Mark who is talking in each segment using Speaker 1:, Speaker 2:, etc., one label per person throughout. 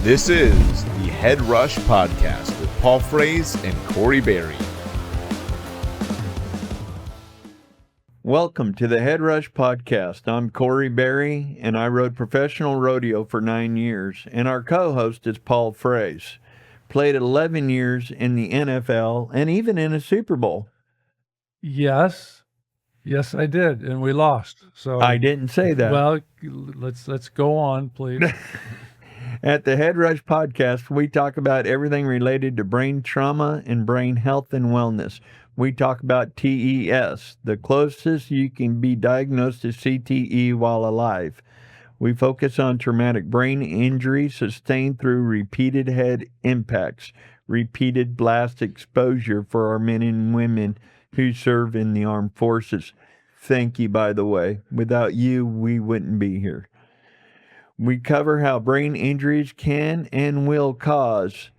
Speaker 1: This is the Head Rush Podcast with Paul Frase and Corey Berry.
Speaker 2: Welcome to the Head Rush Podcast. I'm Corey Berry, and I rode professional rodeo for 9 years, and our co-host is Paul Frase. Played 11 years in the NFL and even in a Super Bowl.
Speaker 3: Yes, I did, and we lost. So
Speaker 2: I didn't say that.
Speaker 3: Well, let's go on, please.
Speaker 2: At the Head Rush Podcast, we talk about everything related to brain trauma and brain health and wellness. We talk about TES, the closest you can be diagnosed as CTE while alive. We focus on traumatic brain injury sustained through repeated head impacts, repeated blast exposure for our men and women who serve in the armed forces. Thank you, by the way. Without you, we wouldn't be here. We cover how brain injuries can and will cause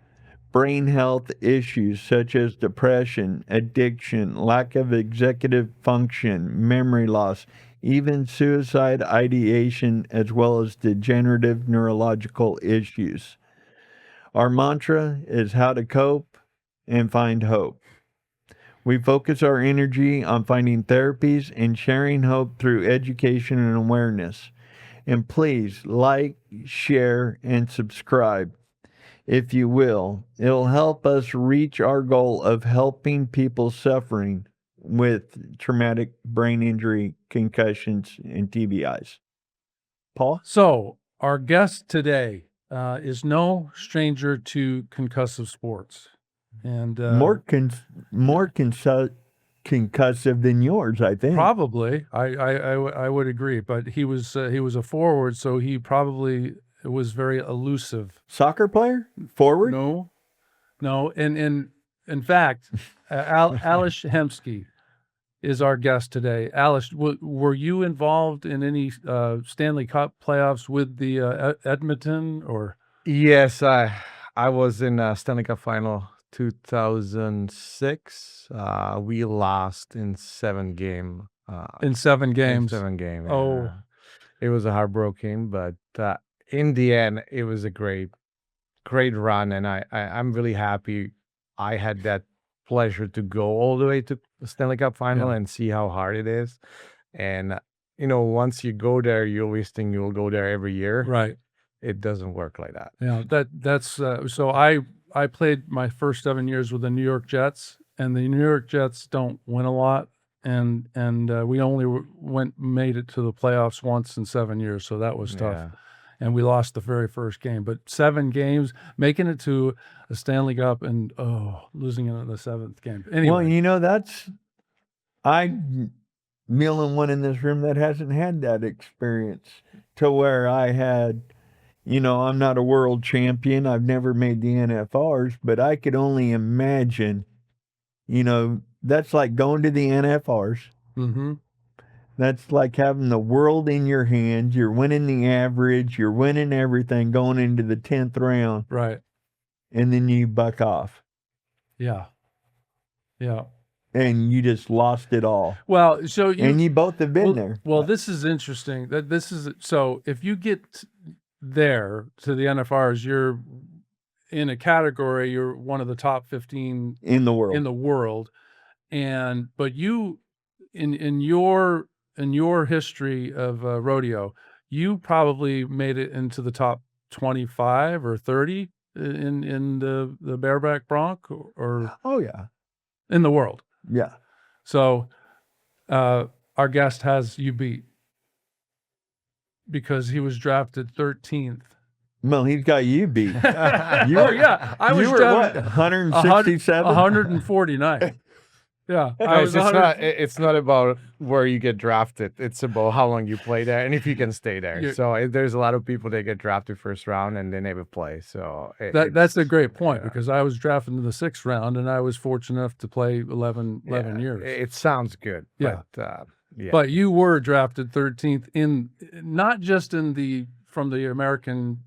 Speaker 2: brain health issues such as depression, addiction, lack of executive function, memory loss, even suicide ideation, as well as degenerative neurological issues. Our mantra is how to cope and find hope. We focus our energy on finding therapies and sharing hope through education and awareness. And please like, share, and subscribe. If you will, it'll help us reach our goal of helping people suffering with traumatic brain injury, concussions, and TBIs. Paul?
Speaker 3: So our guest today is no stranger to concussive sports, and
Speaker 2: More concussive than yours, I think.
Speaker 3: probably I would agree. But he was a forward, so he probably was very elusive.
Speaker 2: Soccer player? Forward?
Speaker 3: No, and in fact, Ales Hemsky is our guest today. Alice, were you involved in any Stanley Cup playoffs with the Edmonton or?
Speaker 4: Yes, I was in Stanley Cup final 2006. We lost in 7 game.
Speaker 3: In 7 games.
Speaker 4: In 7 game.
Speaker 3: Oh.
Speaker 4: It was a heartbroken, but in the end, it was a great run, and I'm really happy I had that pleasure to go all the way to the Stanley Cup final and see how hard it is. And once you go there, you always think you'll go there every year.
Speaker 3: Right.
Speaker 4: It doesn't work like that.
Speaker 3: Yeah, that's so I played my first 7 years with the New York Jets, and the New York Jets don't win a lot, and we only made it to the playoffs once in 7 years, so that was tough.
Speaker 4: Yeah.
Speaker 3: And we lost the very first game, but 7 games, making it to a Stanley Cup, and losing it in the 7th game. Anyway,
Speaker 2: Well, I'm the only one in this room that hasn't had that experience to where I had, I'm not a world champion. I've never made the NFRs, but I could only imagine, that's like going to the NFRs.
Speaker 3: mm-hmm.
Speaker 2: That's like having the world in your hands. You're winning the average. You're winning everything going into the 10th round.
Speaker 3: Right.
Speaker 2: And then you buck off.
Speaker 3: Yeah.
Speaker 2: And you just lost it all.
Speaker 3: Well, so
Speaker 2: And you both have been there.
Speaker 3: Well, this is interesting. So if you get there to the NFRs, you're in a category. You're one of the top 15
Speaker 2: In the world.
Speaker 3: But you, in your history of rodeo, you probably made it into the top 25 or 30 in the bareback bronc or
Speaker 2: Oh, yeah.
Speaker 3: in the world.
Speaker 2: Yeah.
Speaker 3: So our guest has you beat because he was drafted 13th.
Speaker 2: Well, he's got you beat.
Speaker 3: I was
Speaker 2: you were
Speaker 3: drafted
Speaker 2: what, 167?
Speaker 3: 149. Yeah,
Speaker 4: It's not about where you get drafted. It's about how long you play there and if you can stay there. There's a lot of people that get drafted first round and they never play. So
Speaker 3: that's a great point because I was drafted in the 6th round and I was fortunate enough to play 11 years.
Speaker 4: It sounds good.
Speaker 3: Yeah.
Speaker 4: But,
Speaker 3: But you were drafted 13th not just from the American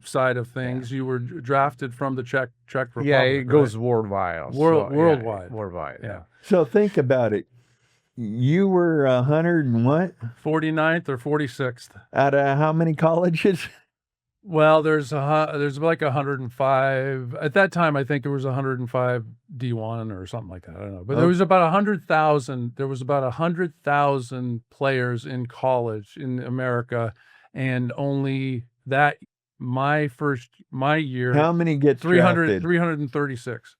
Speaker 3: side of things. You were drafted from the Czech Republic.
Speaker 4: Yeah, it goes
Speaker 3: right?
Speaker 4: worldwide.
Speaker 3: Worldwide.
Speaker 4: Worldwide.
Speaker 3: Yeah.
Speaker 2: So think about it. You were 100 and what?
Speaker 3: 49th or 46th.
Speaker 2: Out of how many colleges?
Speaker 3: Well, there's like 105 at that time. I think there was 105 D1 or something like that. I don't know, but there was about 100,000. There was about 100,000 players in college in America, and only that my year,
Speaker 2: How many gets
Speaker 3: 300,
Speaker 2: drafted?
Speaker 3: 336.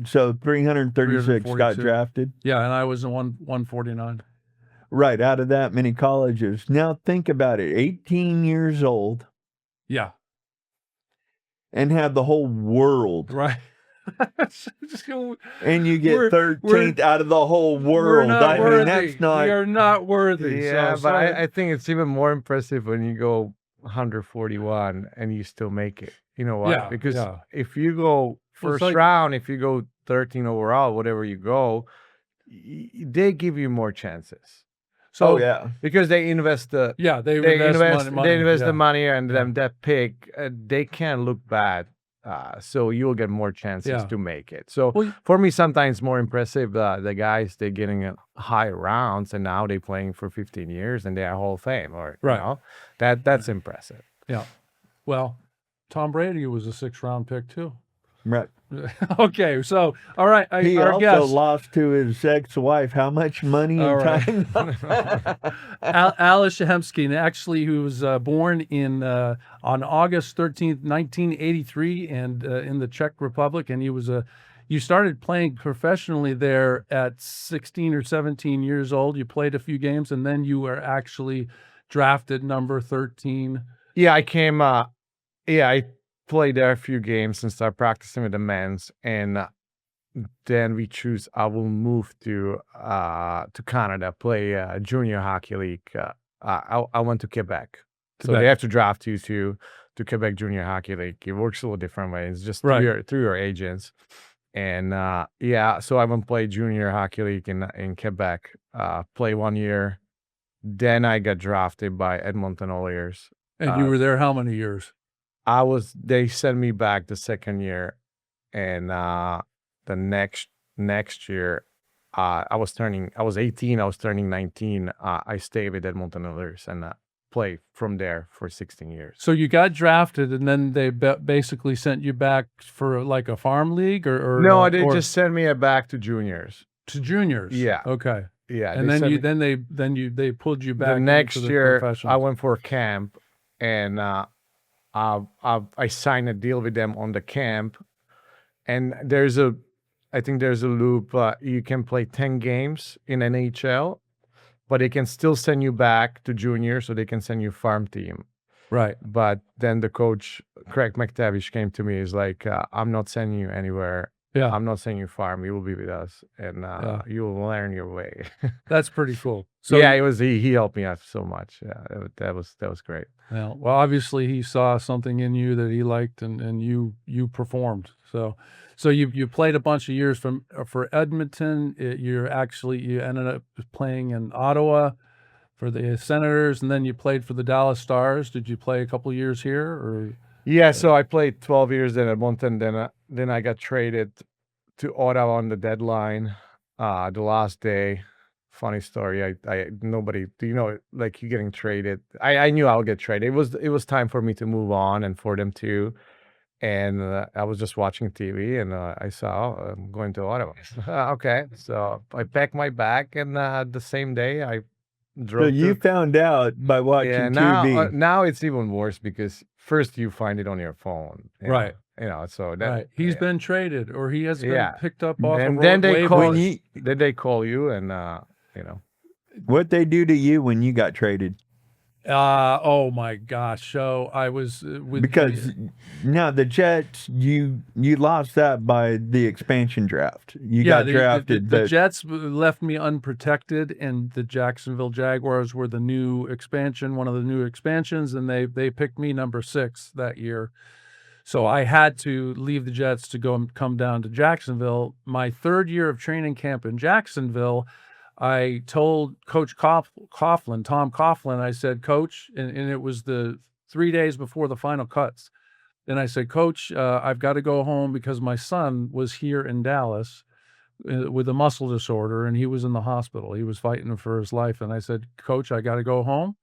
Speaker 2: So 336 got
Speaker 3: 342.
Speaker 2: drafted.
Speaker 3: Yeah, and I was in 149.
Speaker 2: Right, out of that many colleges. Now think about it. 18 years old
Speaker 3: Yeah,
Speaker 2: and have the whole world.
Speaker 3: right.
Speaker 2: And you get
Speaker 3: We're-
Speaker 2: 13th out of the whole
Speaker 3: We're
Speaker 2: world.
Speaker 3: not
Speaker 2: I
Speaker 3: worthy.
Speaker 2: mean, that's not.
Speaker 3: We are not worthy.
Speaker 4: Yeah,
Speaker 3: so
Speaker 4: but
Speaker 3: sorry.
Speaker 4: I think it's even more impressive when you go 141 and you still make it. You know why?
Speaker 3: Yeah,
Speaker 4: Because
Speaker 3: yeah.
Speaker 4: if you go
Speaker 3: Well, it's
Speaker 4: first
Speaker 3: like-
Speaker 4: round, if you go 13 overall, whatever you go, they give you more chances
Speaker 3: So
Speaker 2: Oh, yeah.
Speaker 4: because they invest the
Speaker 3: yeah, they
Speaker 4: they
Speaker 3: invest money.
Speaker 4: they invest
Speaker 3: yeah.
Speaker 4: the money, and
Speaker 3: Yeah.
Speaker 4: then that pick they can't look bad. So you'll get more chances
Speaker 3: Yeah.
Speaker 4: to make it. So
Speaker 3: Well,
Speaker 4: for me, sometimes more impressive. The guys they're getting high rounds, and now they're playing for 15 years, and they're Hall of Fame, or
Speaker 3: Right.
Speaker 4: you know, that's impressive.
Speaker 3: yeah. Well, Tom Brady was a 6th-round pick too.
Speaker 2: Right.
Speaker 3: Okay, so all right,
Speaker 2: He
Speaker 3: our
Speaker 2: also
Speaker 3: guest
Speaker 2: lost to his ex-wife. How much money
Speaker 3: All
Speaker 2: and
Speaker 3: right.
Speaker 2: time?
Speaker 3: Ales Hemsky, and actually, who was born on August 13th, 1983, and in the Czech Republic, and you started playing professionally there at 16 or 17 years old. You played a few games, and then you were actually drafted number 13.
Speaker 4: Yeah, I came. I played there a few games and started practicing with the men's, and then we choose. I will move to Canada, play junior hockey league. I went to Quebec, so
Speaker 3: Quebec.
Speaker 4: they have to draft you to Quebec Junior Hockey League. It works a little different way. It's just
Speaker 3: Right.
Speaker 4: through your agents, and so I went play junior hockey league in Quebec. Play 1 year, then I got drafted by Edmonton Oilers.
Speaker 3: And you were there how many years?
Speaker 4: They sent me back the second year, and the next year, I was 18, I was turning 19. I stayed with Edmonton Oilers and played from there for 16 years.
Speaker 3: So you got drafted, and then they basically sent you back for like a farm league, or
Speaker 4: No, they
Speaker 3: or
Speaker 4: just sent me back to juniors.
Speaker 3: to juniors.
Speaker 4: Yeah.
Speaker 3: Okay.
Speaker 4: Yeah,
Speaker 3: And
Speaker 4: they
Speaker 3: then
Speaker 4: sent
Speaker 3: you
Speaker 4: me-
Speaker 3: they pulled you back
Speaker 4: the next
Speaker 3: into the
Speaker 4: year,
Speaker 3: professionals.
Speaker 4: I went for a camp, and I signed a deal with them on the camp. And I think there's a loop. You can play 10 games in NHL, but they can still send you back to junior, so they can send you farm team.
Speaker 3: Right.
Speaker 4: But then the coach, Craig McTavish, came to me. He's like, I'm not sending you anywhere.
Speaker 3: Yeah.
Speaker 4: I'm not sending you farm. You will be with us, and you will learn your way.
Speaker 3: That's pretty cool. So
Speaker 4: yeah, it was. He helped me out so much. Yeah, that was great.
Speaker 3: well, obviously he saw something in you that he liked, and you performed. So you played a bunch of years for Edmonton. You ended up playing in Ottawa for the Senators, and then you played for the Dallas Stars. Did you play a couple years here, or?
Speaker 4: Yeah, so I played 12 years in Edmonton. Then I got traded to Ottawa on the deadline, the last day. Funny story. Nobody, like you getting traded. I knew I would get traded. It was time for me to move on and for them too. And I was just watching TV, and I saw, I'm going to Ottawa. Okay, so I packed my bag, and the same day I drove.
Speaker 2: So you found out by watching
Speaker 4: Yeah,
Speaker 2: TV.
Speaker 4: now it's even worse because first you find it on your phone.
Speaker 3: Right.
Speaker 4: So that
Speaker 3: Right. He's been traded, or he has been
Speaker 4: Yeah.
Speaker 3: picked up off.
Speaker 4: and
Speaker 3: of
Speaker 4: then they
Speaker 3: waivers.
Speaker 4: call you. Then they call you, and
Speaker 2: What they do to you when you got traded?
Speaker 3: Oh my gosh! So I was with
Speaker 2: Because now the Jets, you lost that by the expansion draft. You got drafted.
Speaker 3: The
Speaker 2: but
Speaker 3: Jets left me unprotected, and the Jacksonville Jaguars were the new expansion, one of the new expansions, and they picked me number 6 that year. So I had to leave the Jets to go and come down to Jacksonville. My 3rd year of training camp in Jacksonville, I told Coach Tom Coughlin, I said, Coach, and it was the 3 days before the final cuts. And I said, Coach, I've got to go home because my son was here in Dallas with a muscle disorder, and he was in the hospital. He was fighting for his life. And I said, Coach, I got to go home.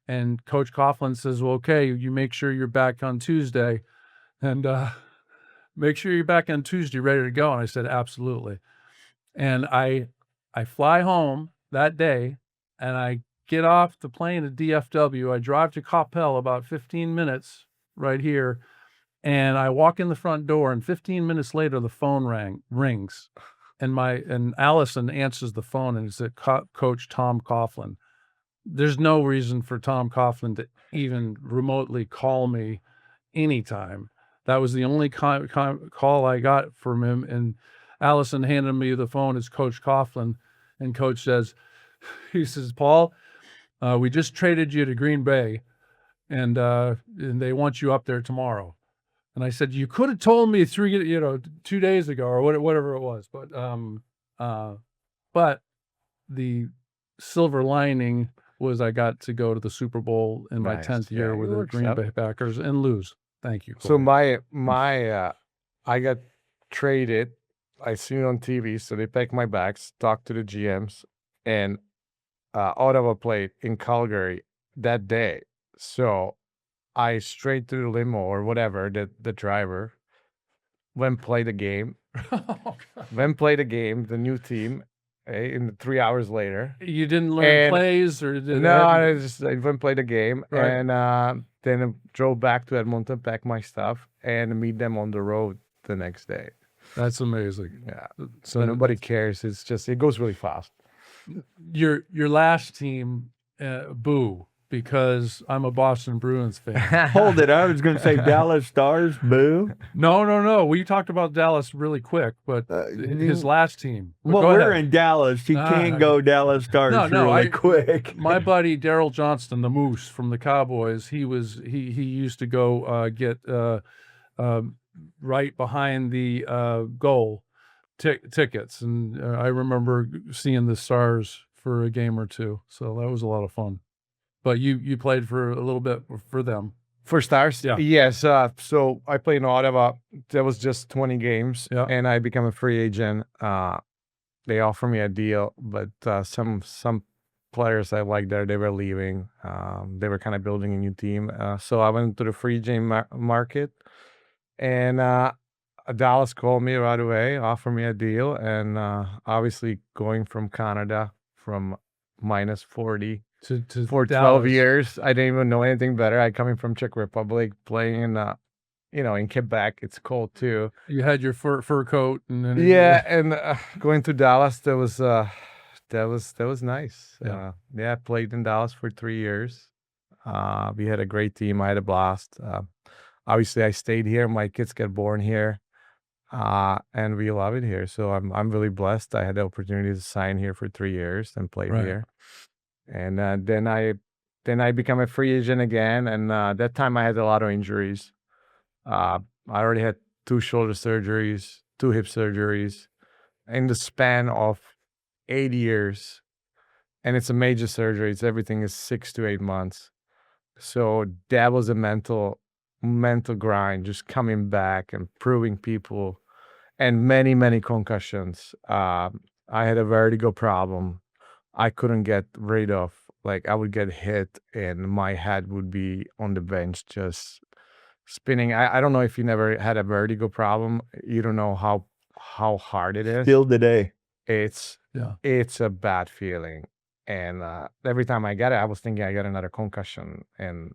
Speaker 3: And Coach Coughlin says, well, okay, you make sure you're back on Tuesday, and make sure you're back on Tuesday ready to go. And I said, absolutely. And I fly home that day, and I get off the plane at DFW. I drive to Coppell, about 15 minutes right here, and I walk in the front door, and 15 minutes later, the phone rings, and Allison answers the phone, and it's Coach Tom Coughlin. There's no reason for Tom Coughlin to even remotely call me anytime. That was the only call I got from him. And Allison handed me the phone. It's Coach Coughlin. And Coach says, he says, Paul, we just traded you to Green Bay, and they want you up there tomorrow. And I said, you could have told me 2 days ago or whatever it was. But the silver lining was I got to go to the Super Bowl in my 10th year with the Green Bay Packers and lose. Thank you, Corey.
Speaker 4: So my I got traded. I seen it on TV. So they packed my bags, talked to the GMs, and Ottawa played in Calgary that day. So I straight to the limo or whatever, the driver, went play the game. Went play the game, the new team. In 3 hours later,
Speaker 3: you didn't learn plays or
Speaker 4: I went play the game,
Speaker 3: right.
Speaker 4: And then I drove back to Edmonton, pack my stuff, and meet them on the road the next day.
Speaker 3: That's amazing.
Speaker 4: Yeah. So nobody cares. It's just it goes really fast.
Speaker 3: Your last team, boo, because I'm a Boston Bruins fan.
Speaker 2: Hold it. I was going to say Dallas Stars, boo.
Speaker 3: No. We talked about Dallas really quick, but his last team.
Speaker 2: Well, we're in Dallas. He can't go Dallas Stars really quick.
Speaker 3: My buddy Daryl Johnston, the Moose from the Cowboys, he used to go get right behind the goal tickets, and I remember seeing the Stars for a game or two, so that was a lot of fun. But you played for a little bit for them.
Speaker 4: For Stars?
Speaker 3: Yeah.
Speaker 4: Yes. So I played in Ottawa. That was just 20 games, and I became a free agent. They offered me a deal, but some players I liked there, they were leaving. They were kind of building a new team. So I went to the free agent market, and Dallas called me right away, offered me a deal, and obviously going from Canada from minus 40 for 12 years. I didn't even know anything better. I coming from Czech Republic, playing in in Quebec. It's cold too.
Speaker 3: You had your fur coat, and then
Speaker 4: and going to Dallas, that was nice. I played in Dallas for 3 years. We had a great team. I had a blast. Obviously, I stayed here. My kids get born here, and we love it here. So I'm really blessed. I had the opportunity to sign here for 3 years and play here. And then I became a free agent again, and that time I had a lot of injuries. I already had 2 shoulder surgeries, 2 hip surgeries, in the span of 8 years, and it's a major surgery. Everything is 6 to 8 months. So that was a mental grind, just coming back and proving people, and many concussions. I had a vertigo problem. I couldn't get rid of. Like, I would get hit and my head would be on the bench just spinning. I don't know if you never had a vertigo problem. You don't know how hard it is.
Speaker 2: Still today.
Speaker 4: It's a bad feeling. And every time I get it, I was thinking I got another concussion. And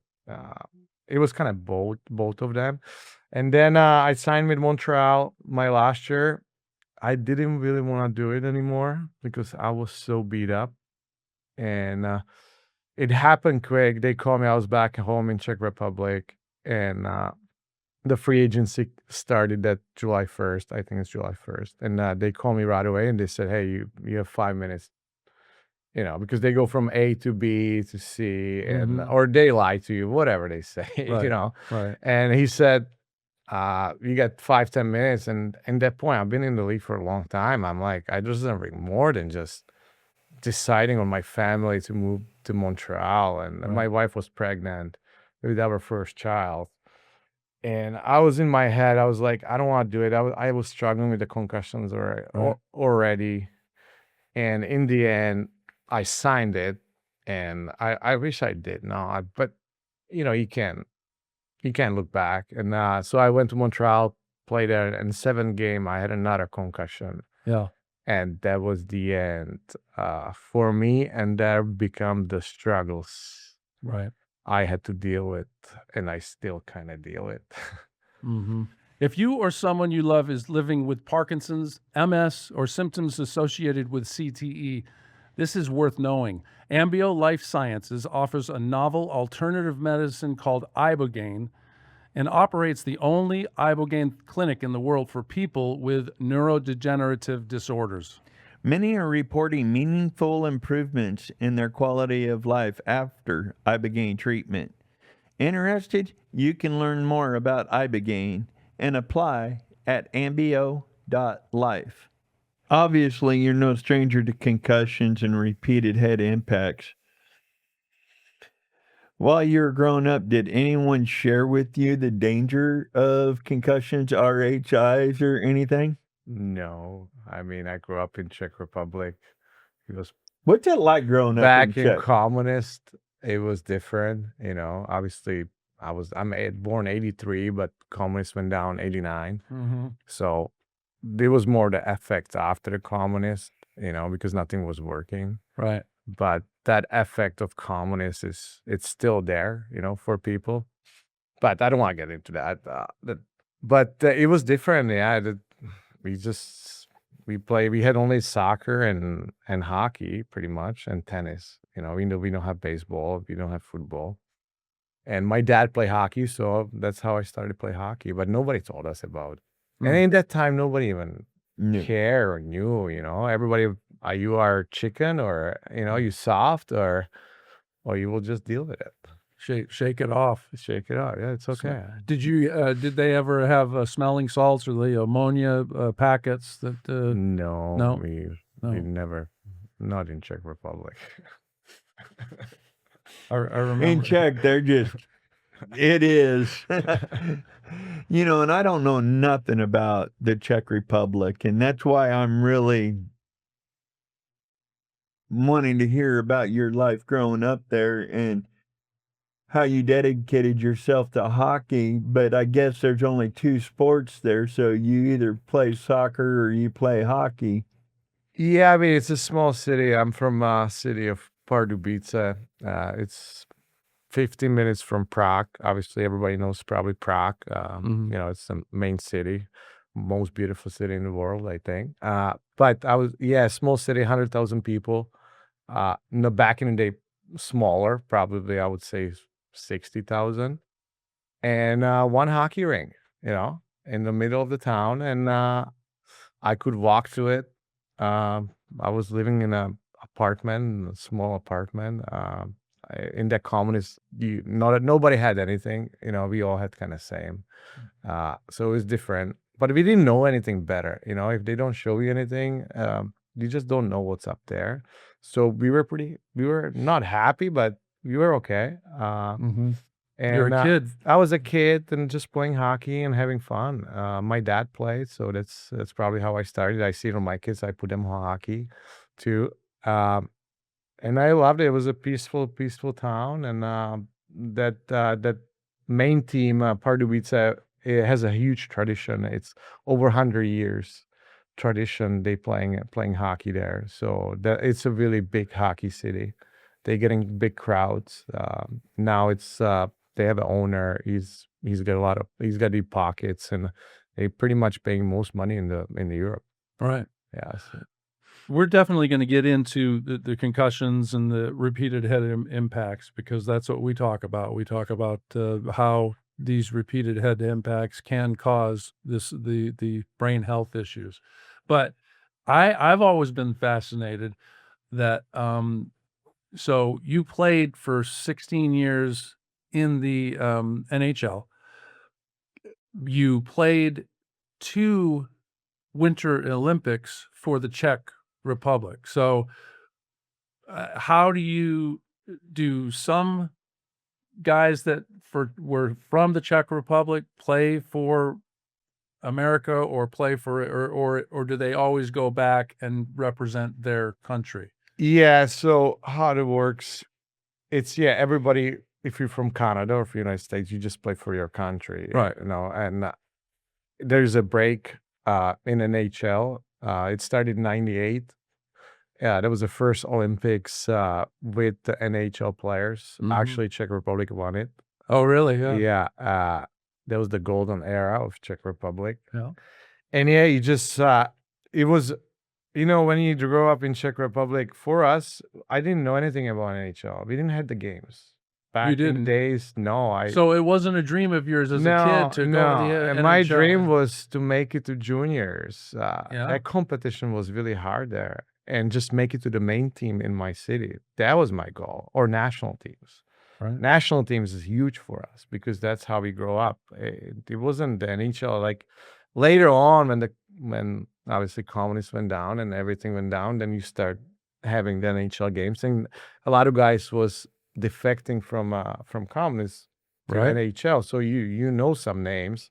Speaker 4: it was kind of both of them. And then I signed with Montreal my last year. I didn't really want to do it anymore because I was so beat up. And it happened quick. They called me. I was back home in Czech Republic. And the free agency started that July 1st. I think it's July 1st. And they called me right away and they said, hey, you have 5 minutes. Because they go from A to B to C, and or they lie to you, whatever they say,
Speaker 3: Right.
Speaker 4: And he said, you got 5-10 minutes. And at that point, I've been in the league for a long time. I'm like, I deserve more than just deciding on my family to move to Montreal. And my wife was pregnant with our first child. And I was in my head, I was like, I don't want to do it. I was struggling with the concussions already. And in the end, I signed it. and I wish I did not, but you can't look back. And so I went to Montreal, played there, and 7th game I had another concussion,
Speaker 3: Yeah.
Speaker 4: and that was the end for me. And there become the struggles
Speaker 3: Right.
Speaker 4: I had to deal with, and I still kind of deal with.
Speaker 3: Mm-hmm. If you or someone you love is living with Parkinson's, MS, or symptoms associated with CTE, this is worth knowing. Ambio Life Sciences offers a novel alternative medicine called Ibogaine and operates the only Ibogaine clinic in the world for people with neurodegenerative disorders.
Speaker 2: Many are reporting meaningful improvements in their quality of life after Ibogaine treatment. Interested? You can learn more about Ibogaine and apply at ambio.life. Obviously, you're no stranger to concussions and repeated head impacts. While you were growing up, did anyone share with you the danger of concussions, RHIs, or anything?
Speaker 4: No, I mean, I grew up in Czech Republic. It was
Speaker 2: What's it like growing up in
Speaker 4: back in
Speaker 2: Czech?
Speaker 4: communist. It was different, obviously. Born 83, but communists went down 89.
Speaker 3: Mm-hmm.
Speaker 4: So there was more the effect after the communists, because nothing was working.
Speaker 3: Right.
Speaker 4: But that effect of communists it's still there, for people. But I don't want to get into that. But it was different. Yeah, we had only soccer and hockey pretty much, and tennis. We don't have baseball, we don't have football. And my dad played hockey, so that's how I started to play hockey. But nobody told us about. And in that time, nobody even cared or knew. Everybody, you are chicken, or you soft, or you will just deal with it.
Speaker 3: Shake it off.
Speaker 4: Shake it off. Yeah, it's okay.
Speaker 3: Did they ever have smelling salts or the ammonia packets that?
Speaker 4: No, we
Speaker 3: No.
Speaker 4: never, not in Czech Republic.
Speaker 3: I remember.
Speaker 2: In Czech, they're just, it is. And I don't know nothing about the Czech Republic, and that's why I'm really wanting to hear about your life growing up there and how you dedicated yourself to hockey. But I guess there's only 2 sports there, so you either play soccer or you play hockey.
Speaker 4: Yeah, I mean, it's a small city. I'm from city of Pardubice. It's 15 minutes from Prague. Obviously, everybody knows probably Prague. It's the main city, most beautiful city in the world, I think. But small city, 100,000 people. Back in the day, smaller, probably I would say 60,000. And 1 hockey rink, in the middle of the town. And I could walk to it. I was living in a small apartment. In that communist, nobody had anything. We all had kind of same. So it was different. But we didn't know anything better. If they don't show you anything, you just don't know what's up there. So we were not happy, but we were okay. And
Speaker 3: You're a kid.
Speaker 4: I was a kid and just playing hockey and having fun. My dad played, so that's probably how I started. I see it on my kids. I put them on hockey too. And I loved it. It was a peaceful town. And that main team, Pardubice, it has a huge tradition. It's over 100 years tradition. They playing hockey there. So it's a really big hockey city. They're getting big crowds. Now it's they have an owner. He's got deep pockets, and they pretty much paying most money in the Europe.
Speaker 3: Right.
Speaker 4: Yeah.
Speaker 3: We're definitely going to get into the concussions and the repeated head impacts, because that's what we talk about. We talk about how these repeated head impacts can cause the brain health issues. But I've always been fascinated that so you played for 16 years in the NHL. You played 2 Winter Olympics for the Czech Republic. So how do some guys that were from the Czech Republic play for America, or play for, or do they always go back and represent their country?
Speaker 4: Yeah, so how it works, everybody. If you're from Canada or from the United States, you just play for your country,
Speaker 3: Right.
Speaker 4: And there's a break in NHL. It started in '98. Yeah, that was the first Olympics with the NHL players.
Speaker 3: Mhm.
Speaker 4: Actually, Czech Republic won it.
Speaker 3: Oh, really? Yeah.
Speaker 4: Yeah, that was the golden era of Czech Republic.
Speaker 3: Yeah.
Speaker 4: And yeah, you just it was, when you grow up in Czech Republic, for us, I didn't know anything about NHL. We didn't have the games back in the
Speaker 3: didn't?
Speaker 4: days. No,
Speaker 3: So it wasn't a dream of yours as a kid to go to the
Speaker 4: And my
Speaker 3: NHL?
Speaker 4: dream was to make it to juniors.
Speaker 3: Yeah.
Speaker 4: That competition was really hard there, and just make it to the main team in my city. That was my goal, or national teams.
Speaker 3: Right.
Speaker 4: National teams is huge for us because that's how we grow up. It wasn't the NHL. Like later on, when obviously communists went down and everything went down, then you start having the NHL games, and a lot of guys was defecting from communists to
Speaker 3: Right.
Speaker 4: NHL. So you know some names,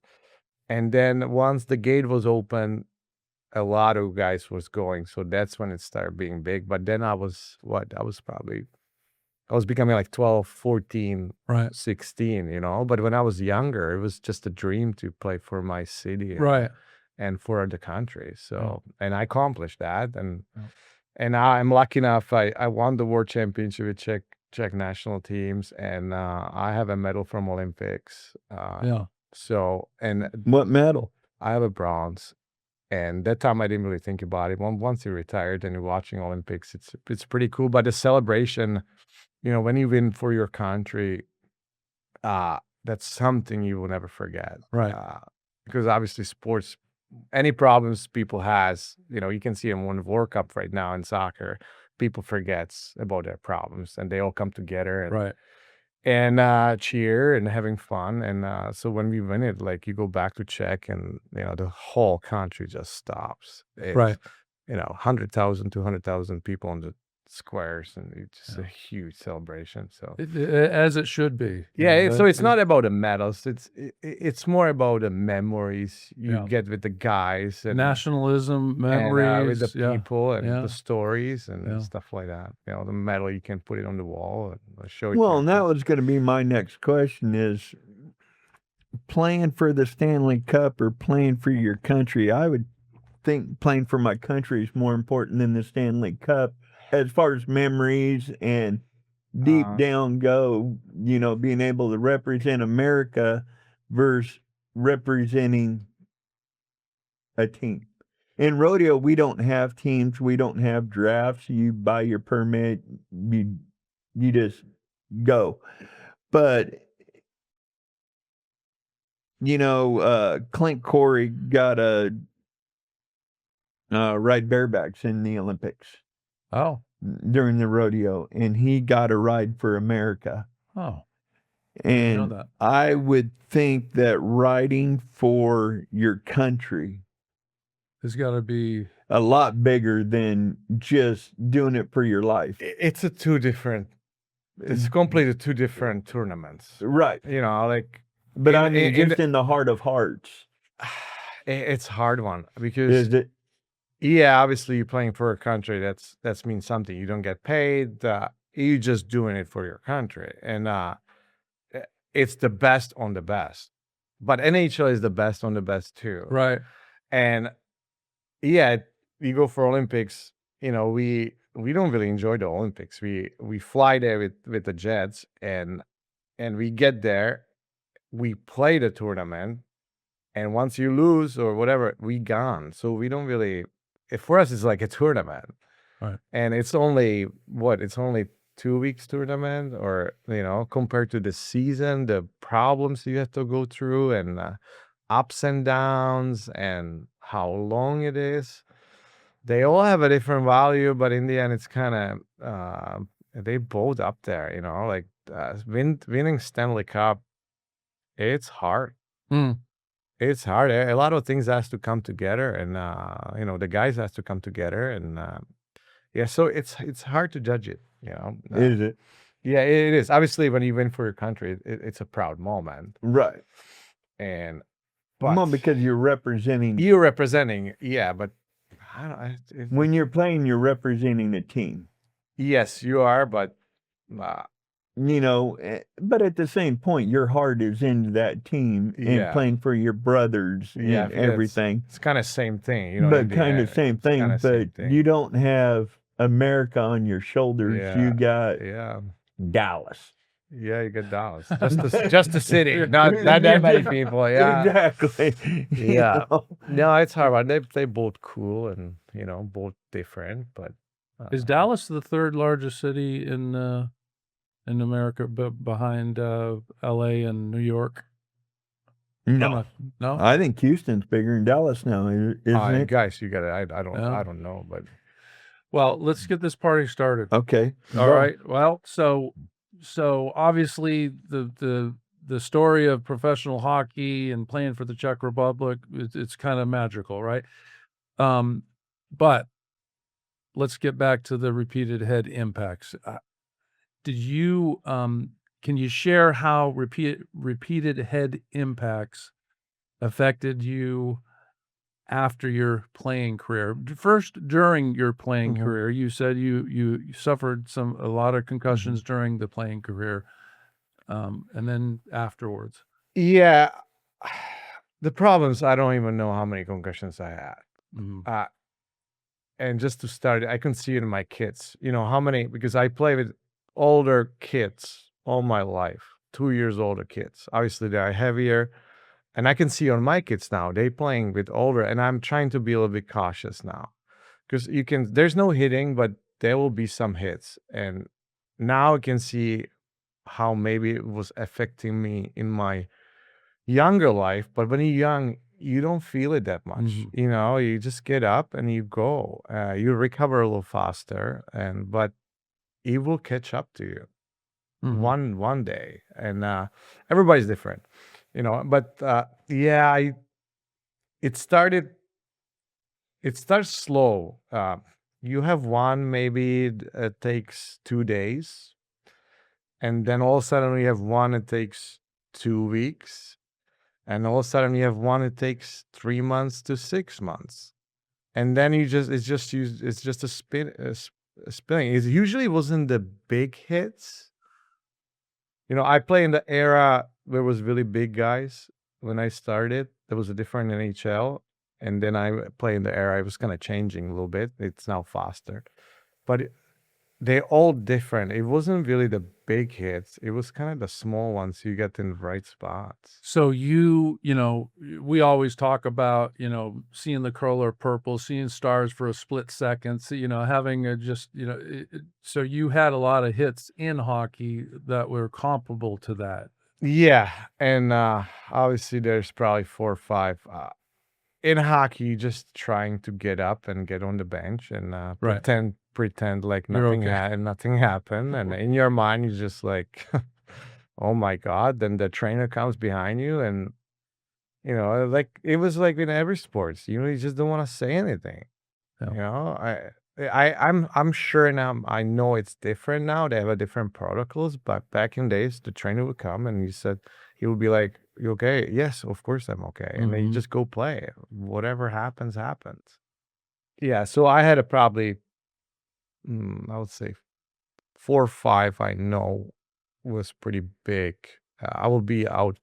Speaker 4: and then once the gate was open, a lot of guys was going. So that's when it started being big. But then I was becoming like 12, 14,
Speaker 3: Right.
Speaker 4: 16, But when I was younger, it was just a dream to play for my city
Speaker 3: Right.
Speaker 4: and for the country. So, and I accomplished that. And
Speaker 3: Yeah.
Speaker 4: and I'm lucky enough, I won the world championship with Czech national teams, and I have a medal from Olympics.
Speaker 3: Yeah.
Speaker 4: So, and
Speaker 2: What medal?
Speaker 4: I have a bronze. And that time I didn't really think about it. Once you retired and you're watching Olympics, it's pretty cool. But the celebration, when you win for your country, that's something you will never forget.
Speaker 3: Right.
Speaker 4: Because obviously sports, any problems people has, you can see in one World Cup right now in soccer, people forgets about their problems and they all come together and
Speaker 3: Right.
Speaker 4: cheer and having fun. And so when we win it, like you go back to Czech and, the whole country just stops. It's,
Speaker 3: Right.
Speaker 4: 100,000, 200,000 people on the squares, and it's just a huge celebration. So
Speaker 3: As it should be.
Speaker 4: so it's not about the medals. It's more about the memories you get with the guys and
Speaker 3: nationalism, memories,
Speaker 4: with the people and
Speaker 3: Yeah.
Speaker 4: the stories and
Speaker 3: Yeah.
Speaker 4: stuff like that. The medal, you can put it on the wall and show it.
Speaker 2: Well, and that was going to be my next question: is playing for the Stanley Cup or playing for your country? I would think playing for my country is more important than the Stanley Cup as far as memories and deep down go, being able to represent America versus representing a team. In rodeo, we don't have teams. We don't have drafts. You buy your permit, you just go. But, Clint Corey got a ride barebacks in the Olympics.
Speaker 3: Oh.
Speaker 2: During the rodeo, and he got a ride for America.
Speaker 3: Oh.
Speaker 2: And
Speaker 3: know that.
Speaker 2: I would think that riding for your country
Speaker 3: It's got to be
Speaker 2: a lot bigger than just doing it for your life.
Speaker 4: It's completely two different tournaments.
Speaker 2: Right. But I mean, in the heart of hearts.
Speaker 4: It's a hard one because
Speaker 2: Is it?
Speaker 4: Yeah, obviously you're playing for a country. That's means something. You don't get paid. You're just doing it for your country, and it's the best on the best. But NHL is the best on the best too.
Speaker 3: right.
Speaker 4: And yeah, we go for Olympics. We don't really enjoy the Olympics. We fly there with the jets, and we get there. We play the tournament, and once you lose or whatever, we gone. So we don't really. For us, it's like a tournament,
Speaker 3: Right.
Speaker 4: and it's only 2 weeks tournament, or compared to the season, the problems you have to go through, and ups and downs, and how long it is. They all have a different value, but in the end, it's kind of they both up there. Like winning Stanley Cup, it's hard.
Speaker 3: Mm.
Speaker 4: It's hard. A lot of things has to come together, and the guys has to come together, and so it's hard to judge it.
Speaker 2: Is it?
Speaker 4: Yeah, it is. Obviously, when you win for your country, it's a proud moment,
Speaker 2: Right.
Speaker 4: and
Speaker 2: Well, because you're representing.
Speaker 4: you're representing. Yeah, but I don't.
Speaker 2: When you're playing, you're representing a team.
Speaker 4: Yes, you are, but
Speaker 2: but at the same point, your heart is into that team and
Speaker 4: Yeah.
Speaker 2: playing for your brothers
Speaker 4: Yeah,
Speaker 2: and everything.
Speaker 4: it's kind of same thing, in
Speaker 2: But
Speaker 4: the
Speaker 2: kind of
Speaker 4: end,
Speaker 2: same
Speaker 4: it's kinda
Speaker 2: thing.
Speaker 4: same
Speaker 2: But
Speaker 4: thing.
Speaker 2: you don't have America on your shoulders.
Speaker 4: Yeah,
Speaker 2: You got
Speaker 4: yeah,
Speaker 2: Dallas.
Speaker 4: yeah. You get Dallas, just the city, not that many people. Yeah,
Speaker 2: Exactly.
Speaker 4: yeah. No, it's hard. But they both cool and both different. But
Speaker 3: Is Dallas the third largest city in America, behind L.A. and New York? Or
Speaker 2: No.
Speaker 3: not? No.
Speaker 2: I think Houston's bigger than Dallas now, isn't it?
Speaker 4: guys, you got it. I
Speaker 3: Yeah.
Speaker 4: don't know, but
Speaker 3: Well, let's get this party started.
Speaker 2: Okay.
Speaker 3: All right. Well, so obviously the story of professional hockey and playing for the Czech Republic, it's kind of magical, right? But let's get back to the repeated head impacts. Did you can you share how repeated head impacts affected you after your playing career? First, during your playing
Speaker 4: Mhm.
Speaker 3: career, you said you suffered a lot of concussions during the playing career, and then afterwards.
Speaker 4: yeah. The problems, I don't even know how many concussions I had.
Speaker 3: Mhm.
Speaker 4: And just to start, I can see it in my kids. How many, because I play with older kids all my life, 2 years older kids. Obviously, they're heavier. And I can see on my kids now, they playing with older, and I'm trying to be a little bit cautious now. Because there's no hitting, but there will be some hits. And now I can see how maybe it was affecting me in my younger life. But when you're young, you don't feel it that much. You just get up and you go. You recover a little faster, but it will catch up to you one day. And everybody's different, But yeah, it started. It starts slow. You have one, maybe it takes 2 days, and then all of a sudden you have one, it takes 2 weeks. And all of a sudden you have one, it takes 3 months to 6 months. And then it's just a spinning. It usually wasn't the big hits. I play in the era where it was really big guys. When I started, there was a different NHL. And then I play in the era, it was kind of changing a little bit. It's now faster. But they're all different. It wasn't really the big hits. It was kind of the small ones you get in the right spots.
Speaker 3: So we always talk about, seeing the color purple, seeing stars for a split second, having so you had a lot of hits in hockey that were comparable to that.
Speaker 4: Yeah. And obviously there's probably 4 or 5. In hockey, just trying to get up and get on the bench and
Speaker 3: Right.
Speaker 4: pretend like
Speaker 3: You're
Speaker 4: nothing
Speaker 3: okay.
Speaker 4: nothing happened. And in your mind, you're just like, oh my God. Then the trainer comes behind you and, like it was like in every sports, you just don't want to say anything.
Speaker 3: Yeah.
Speaker 4: I'm sure now, I know it's different now. They have a different protocols, but back in days, the trainer would come and he would be like, you okay? Yes, of course I'm okay. And then you just go play. Whatever happens, happens. Yeah, so I had probably, I would say 4 or 5 I know was pretty big. I will be out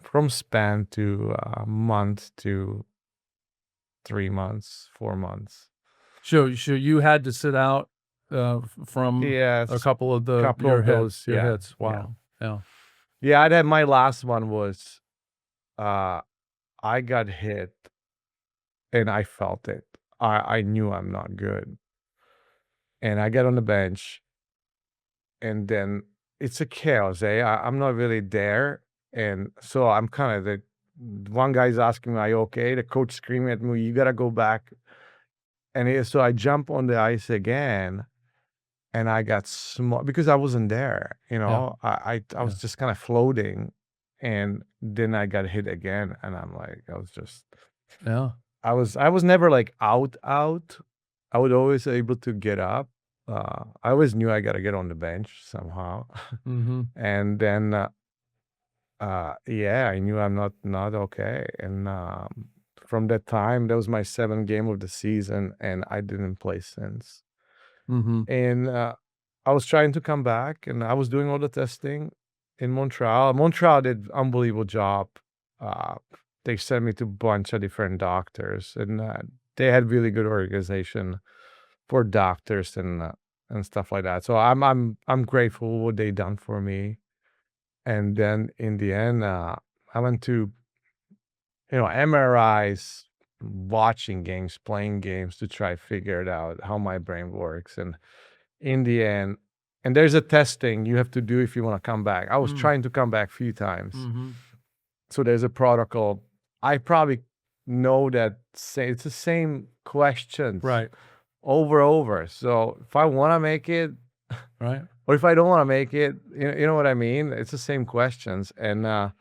Speaker 4: from span to a month to 3 months, 4 months.
Speaker 3: So you had to sit out from
Speaker 4: Yes,
Speaker 3: a couple of
Speaker 4: couple of those,
Speaker 3: your
Speaker 4: yeah,
Speaker 3: hits. Wow. Yeah.
Speaker 4: Yeah, I had my last one was I got hit and I felt it. I knew I'm not good. And I get on the bench and then it's a chaos, eh? I'm not really there. And so I'm kind of one guy's asking me, are you okay? The coach screaming at me, you gotta go back. And so I jump on the ice again and I got small because I wasn't there, I was just kind of floating. And then I got hit again, and I'm like,
Speaker 3: Yeah.
Speaker 4: I was never like out. I was always able to get up. I always knew I got to get on the bench somehow. And then, yeah, I knew I'm not okay. And from that time, that was my 7th game of the season, and I didn't play since. And I was trying to come back, and I was doing all the testing in Montreal. Montreal did unbelievable job. Uh, they sent me to a bunch of different doctors, and they had really good organization for doctors and stuff like that. So I'm grateful what they done for me. And then in the end, I went to MRIs, watching games, playing games to try figure it out how my brain works. And in the end, and there's a testing you have to do if you want to come back. I was trying to come back a few times.
Speaker 3: Mm-hmm.
Speaker 4: So there's a protocol. I probably know that it's the same questions
Speaker 3: Right.
Speaker 4: over. So if I want to make it,
Speaker 3: Right.
Speaker 4: or if I don't want to make it, you know what I mean? It's the same questions. And I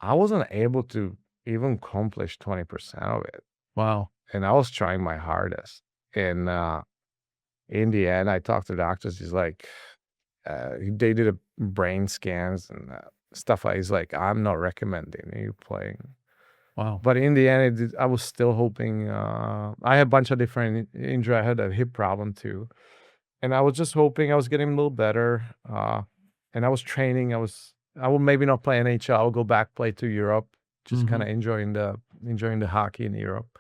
Speaker 4: wasn't able to even accomplish 20% of it.
Speaker 3: Wow.
Speaker 4: And I was trying my hardest. And in the end, I talked to doctors. He's like, they did a brain scans and stuff. He's like, I'm not recommending you playing.
Speaker 3: Wow.
Speaker 4: But in the end, I was still hoping. I had a bunch of different injury. I had a hip problem too. And I was just hoping I was getting a little better. And I was training. I will maybe not play NHL. I'll go back, play to Europe, just kind of enjoying the hockey in Europe.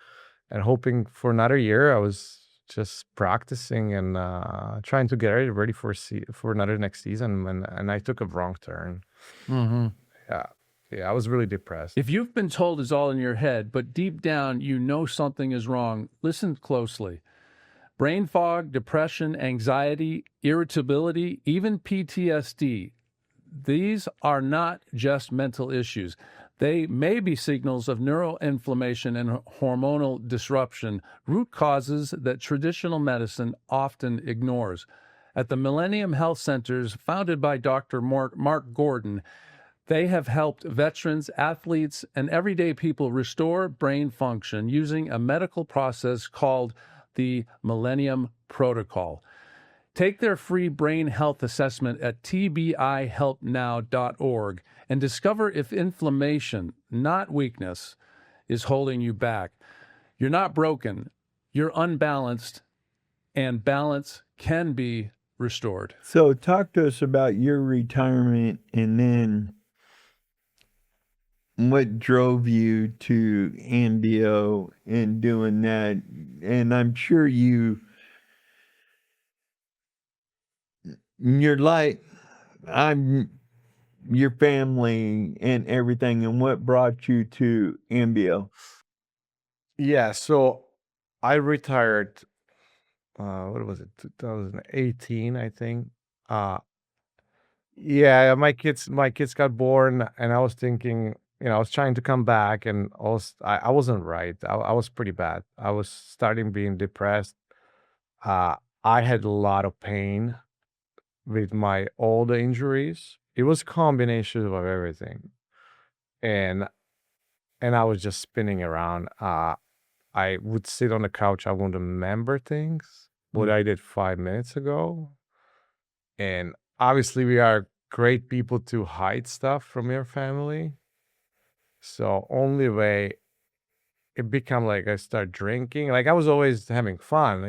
Speaker 4: And hoping for another year, I was just practicing and trying to get ready for another next season. And I took a wrong turn.
Speaker 3: Mm-hmm.
Speaker 4: Yeah, I was really depressed.
Speaker 3: If you've been told it's all in your head, but deep down you know something is wrong, listen closely. Brain fog, depression, anxiety, irritability, even PTSD. These are not just mental issues. They may be signals of neuroinflammation and hormonal disruption, root causes that traditional medicine often ignores. At the Millennium Health Centers, founded by Dr. Mark Gordon, they have helped veterans, athletes, and everyday people restore brain function using a medical process called the Millennium Protocol. Take their free brain health assessment at tbihelpnow.org and discover if inflammation, not weakness, is holding you back. You're not broken, you're unbalanced, and balance can be restored.
Speaker 2: So talk to us about your retirement and then what drove you to Ambio and doing that. And I'm sure your family and everything, and what brought you to Ambio.
Speaker 4: Yeah, so I retired, what was it, 2018, I think. Yeah, my kids got born, and I was thinking, I was trying to come back, and I wasn't right. I was pretty bad. I was starting being depressed. I had a lot of pain with all the injuries. It was a combination of everything. And I was just spinning around. I would sit on the couch. I wouldn't remember things, what I did 5 minutes ago. And obviously, we are great people to hide stuff from your family. So only way it become like I start drinking. Like I was always having fun,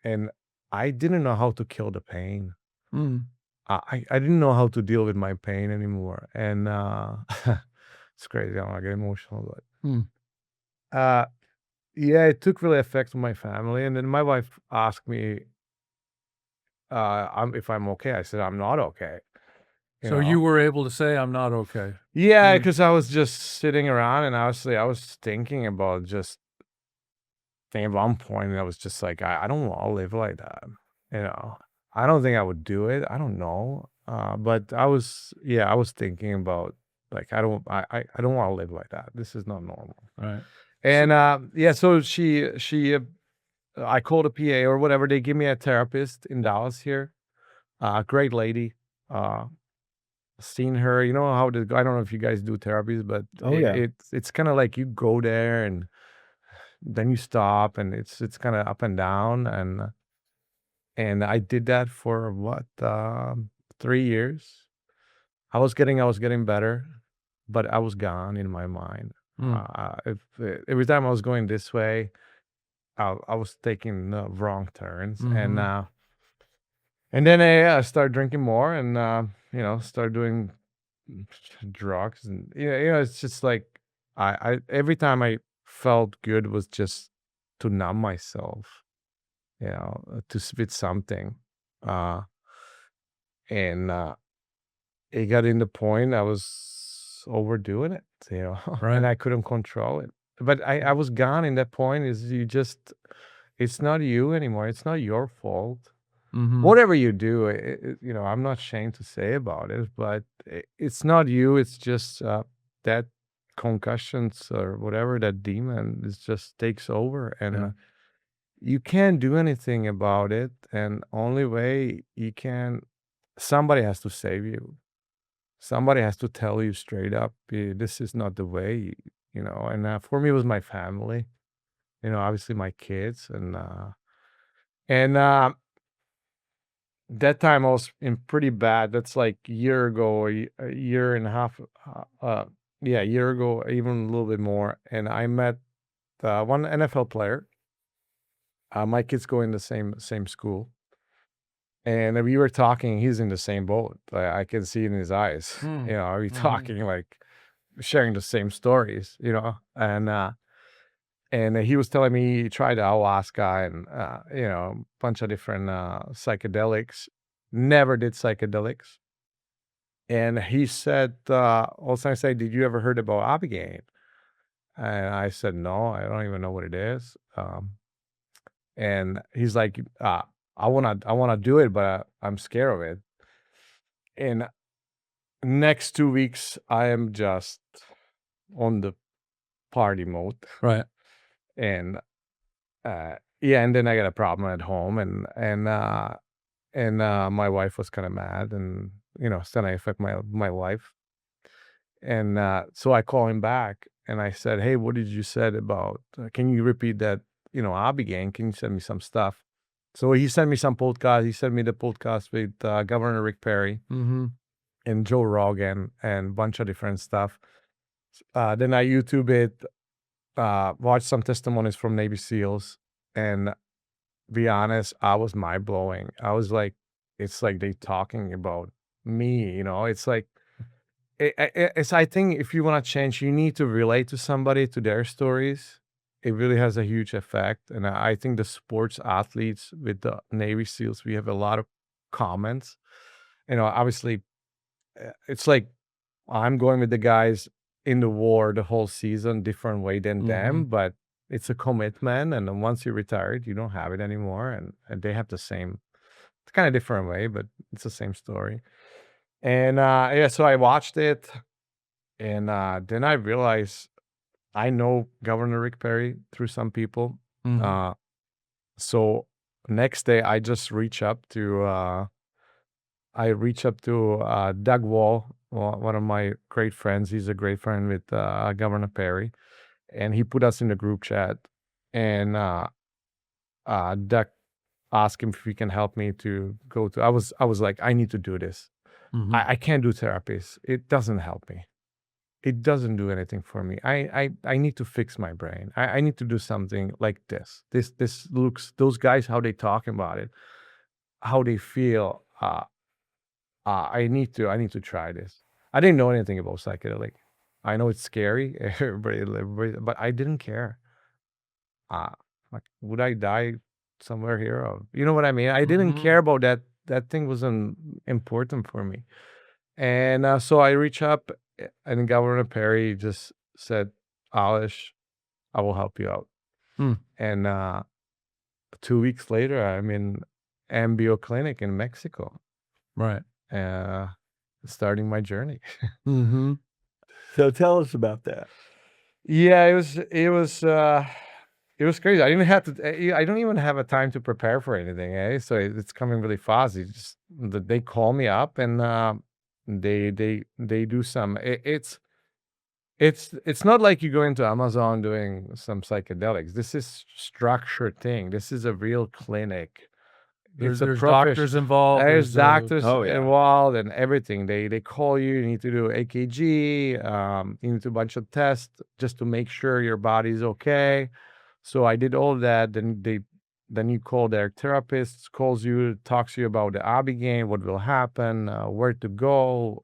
Speaker 4: and I didn't know how to kill the pain. I didn't know how to deal with my pain anymore. And it's crazy. I don't want to get emotional, but yeah, it took really effect on my family. And then my wife asked me if I'm okay. I said I'm not okay.
Speaker 3: So you were able to say, I'm not okay.
Speaker 4: Yeah, because I was just sitting around, and honestly, I was thinking about at one point, and I was just like, I don't want to live like that. I don't think I would do it. I don't know. But I was thinking about like, I don't want to live like that. This is not normal.
Speaker 3: Right.
Speaker 4: And so I called a PA or whatever. They give me a therapist in Dallas here. Great lady. Seen her, I don't know if you guys do therapies, but it's kind of like you go there and then you stop, and it's kind of up and down, and I did that for 3 years. I was getting better, but I was gone in my mind. Every time I was going this way, I was taking wrong turns, and And then I started drinking more and, started doing drugs. And, it's just like every time I felt good was just to numb myself, with something. Uh, and it got in the point I was overdoing it,
Speaker 3: Right.
Speaker 4: and I couldn't control it. But I was gone in that point is it's not you anymore. It's not your fault.
Speaker 3: Mm-hmm.
Speaker 4: Whatever you do, I'm not ashamed to say about it, but it's not you. It's just that concussions or whatever, that demon is just takes over, and
Speaker 3: Yeah.
Speaker 4: you can't do anything about it. And only way somebody has to save you. Somebody has to tell you straight up, this is not the way, And for me, it was my family, obviously my kids, and that time I was in pretty bad. That's like a year ago, a year and a half. Yeah, a year ago, even a little bit more. And I met one NFL player. My kids go in the same school, and we were talking. He's in the same boat. I can see it in his eyes. We talking like sharing the same stories. And he was telling me he tried ayahuasca and a bunch of different psychedelics. Never did psychedelics. And he said, also I said, did you ever heard about Abigail? And I said, no, I don't even know what it is. And he's like, I wanna do it, but I'm scared of it. And next 2 weeks, I am just on the party mode.
Speaker 3: Right.
Speaker 4: And yeah, and then I got a problem at home, and my wife was kind of mad, and then I affect my wife, and so I call him back, and I said, "Hey, what did you said about? Can you repeat that? Abigail, can you send me some stuff?" So he sent me some podcast. He sent me the podcast with Governor Rick Perry
Speaker 3: Mm-hmm.
Speaker 4: and Joe Rogan and a bunch of different stuff. Then I YouTube it, watched some testimonies from Navy SEALs, and be honest, I was mind blowing. I was like, it's like they talking about me, It's like, I think if you want to change, you need to relate to somebody, to their stories. It really has a huge effect. And I think the sports athletes with the Navy SEALs, we have a lot of comments. Obviously, it's like I'm going with the guys in the war the whole season, different way than them, but it's a commitment. And then once you're retired, you don't have it anymore. And they have the same, it's kind of different way, but it's the same story. And yeah, so I watched it, and then I realized I know Governor Rick Perry through some people. So next day I just reach up to Doug Wall, one of my great friends. He's a great friend with Governor Perry, and he put us in the group chat. And Doug asked him if he can help me to go to. I was like, I need to do this. I can't do therapies. It doesn't help me. It doesn't do anything for me. I need to fix my brain. I need to do something like this. This looks, those guys, how they talk about it, how they feel. I need to try this. I didn't know anything about psychedelic. I know it's scary, but I didn't care. Like, would I die somewhere here? Or, you know what I mean? I didn't care about that. That thing wasn't important for me. And so I reached up, and Governor Perry just said, Alish, I will help you out. And 2 weeks later, I'm in MBO clinic in Mexico.
Speaker 3: Right.
Speaker 4: Starting my journey.
Speaker 2: So tell us about that.
Speaker 4: Yeah, it was crazy. I didn't have to. I don't even have a time to prepare for anything. So it's coming really fast. They call me up, and they do some. It's not like you go into Amazon doing some psychedelics. This is structured thing. This is a real clinic.
Speaker 3: There's doctors involved.
Speaker 4: There's doctors
Speaker 2: Oh, yeah.
Speaker 4: involved and everything. They call you. You need to do AKG. You need to do a bunch of tests just to make sure your body's okay. So I did all of that. Then then you call their therapist, calls you, talks to you about the Abi game, what will happen, where to go,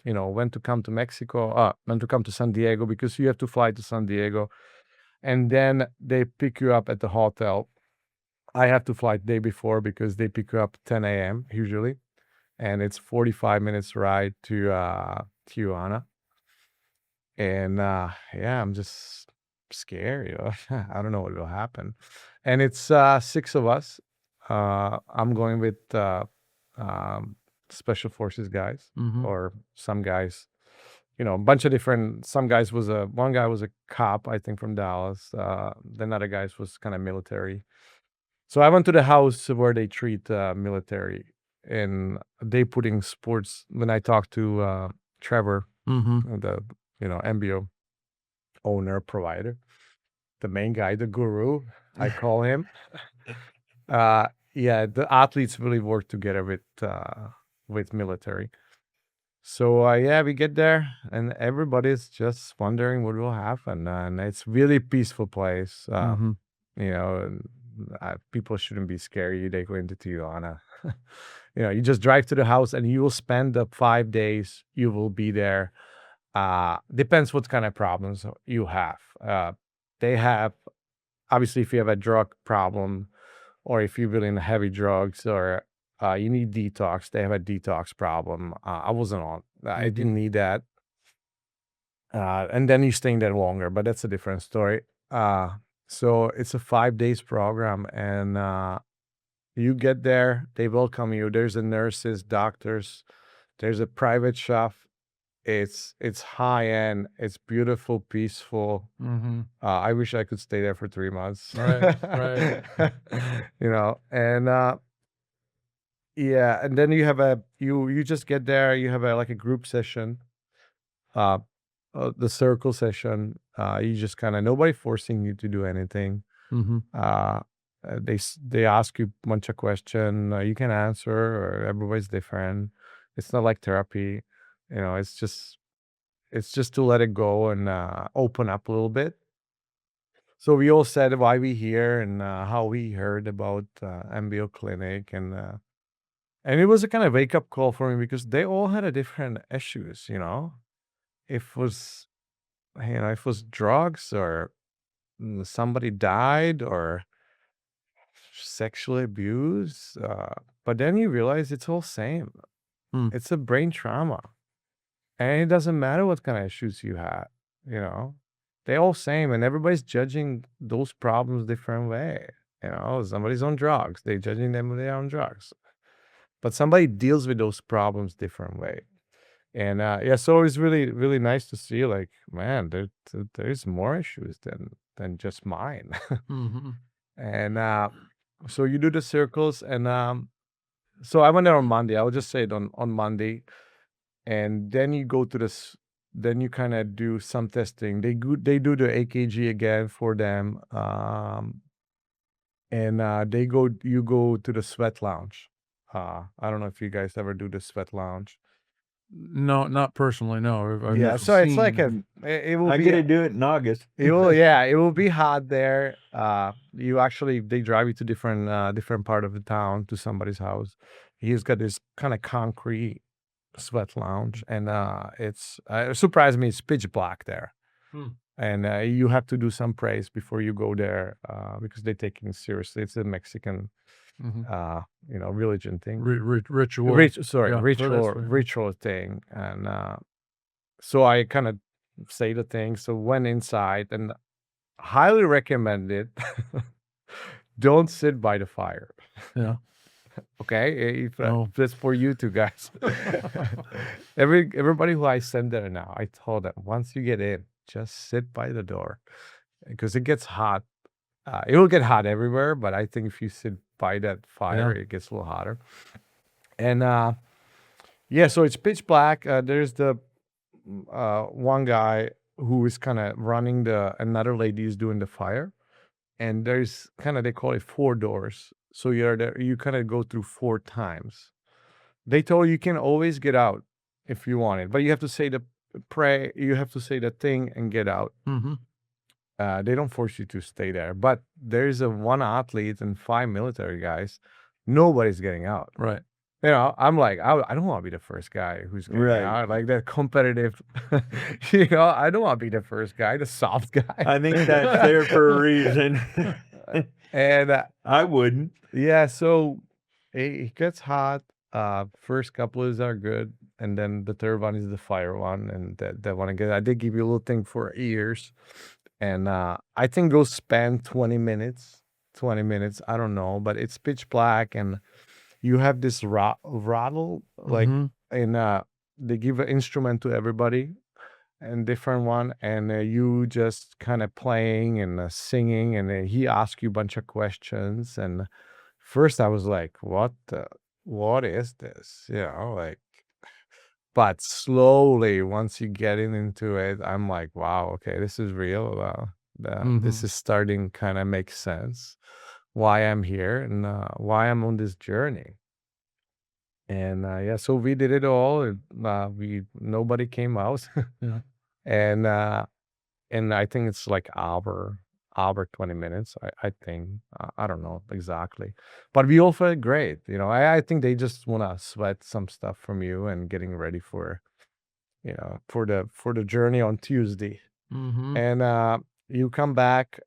Speaker 4: when to come to Mexico, when to come to San Diego, because you have to fly to San Diego. And then they pick you up at the hotel. I have to fly the day before because they pick you up 10 a.m. usually. And it's 45 minutes ride to Tijuana. And I'm just scared. I don't know what will happen. And it's 6 of us. I'm going with special forces guys, or some guys, a bunch of different. One guy was a cop, I think, from Dallas. Then other guys was kind of military. So I went to the house where they treat military, and they putting sports. When I talked to Trevor, the MBO owner provider, the main guy, the guru, I call him. The athletes really work together with military. So we get there, and everybody's just wondering what will happen, and it's really peaceful place. People shouldn't be scared. They go into Tijuana. You just drive to the house, and you will spend the 5 days. You will be there. Depends what kind of problems you have. They have, obviously, if you have a drug problem, or if you're really into heavy drugs, or you need detox, they have a detox problem. I wasn't on. I didn't need that. And then you're staying there longer, but that's a different story. So it's a 5 days program, and you get there, they welcome you. There's a nurses, doctors, there's a private chef. It's high end. It's beautiful, peaceful. I wish I could stay there for 3 months.
Speaker 3: Right.
Speaker 4: And and then you have you just get there. You have a group session, the circle session. You just kind of, nobody forcing you to do anything. They ask you a bunch of questions. You can answer, or everybody's different. It's not like therapy. It's just to let it go and open up a little bit. So we all said why we here and how we heard about MBO clinic, and it was a kind of wake up call for me, because they all had a different issues. If it was drugs, or somebody died, or sexual abuse, but then you realize it's all same. It's a brain trauma. And it doesn't matter what kind of issues you had, they all same, and everybody's judging those problems different way. Somebody's on drugs, they're judging them when they're on drugs, but somebody deals with those problems different way. And so it's really, really nice to see, like, man, there's more issues than just mine. And so you do the circles, and so I went there on Monday. I would just say it on Monday. And then you go to this, then you kind of do some testing. They do the AKG again for them. And you go to the sweat lounge. I don't know if you guys ever do the sweat lounge.
Speaker 3: No, not personally. No. I've never
Speaker 4: So it's like
Speaker 3: seen-
Speaker 4: it will
Speaker 2: I
Speaker 4: be
Speaker 2: get to do it in August.
Speaker 4: it will be hot there. They drive you to different part of the town, to somebody's house. He's got this kind of concrete sweat lounge, and it's surprised me, it's pitch black there. And you have to do some praise before you go there, because they take it seriously. It's a Mexican religion thing.
Speaker 3: Ritual.
Speaker 4: Ritual thing. And so I kind of say the thing. So went inside, and highly recommend it. Don't sit by the fire.
Speaker 3: Yeah.
Speaker 4: Okay, that's for you two guys. Everybody who I send there now, I told them, once you get in, just sit by the door, because it gets hot. It will get hot everywhere, but I think if you sit by that fire, it gets a little hotter. And so it's pitch black. There's the one guy who is kind of running another lady is doing the fire, and there's kind of, they call it 4 doors. So you're there, you kind of go through 4 times. They told you can always get out if you want it, but you have to say you have to say the thing and get out. They don't force you to stay there, but there's a one athlete and 5 military guys. Nobody's getting out.
Speaker 3: Right.
Speaker 4: I'm like, I don't want to be the first guy who's getting
Speaker 2: Right.
Speaker 4: out. Like that competitive, I don't want to be the first guy, the soft guy.
Speaker 2: I think that's there for a reason.
Speaker 4: And
Speaker 2: I wouldn't.
Speaker 4: yeah, so it gets hot. First couple are good, and then the third one is the fire one, and that one again. I did give you a little thing for ears, and I think those span 20 minutes. 20 minutes, I don't know, but it's pitch black, and you have this rattle, like,
Speaker 3: Mhm.
Speaker 4: and they give an instrument to everybody, and different one, and you just kind of playing and singing, and he asks you a bunch of questions. And first I was like, what is this? Like, but slowly, once you get into it, I'm like, wow, okay, this is real. This
Speaker 3: Mhm.
Speaker 4: is starting kind of make sense why I'm here and why I'm on this journey. And yeah, so we did it all. And, nobody came out.
Speaker 3: Yeah.
Speaker 4: and I think it's like hour 20 minutes. I think I don't know exactly, but we all felt great. I think they just want to sweat some stuff from you and getting ready for the journey on Tuesday.
Speaker 3: Mhm.
Speaker 4: And you come back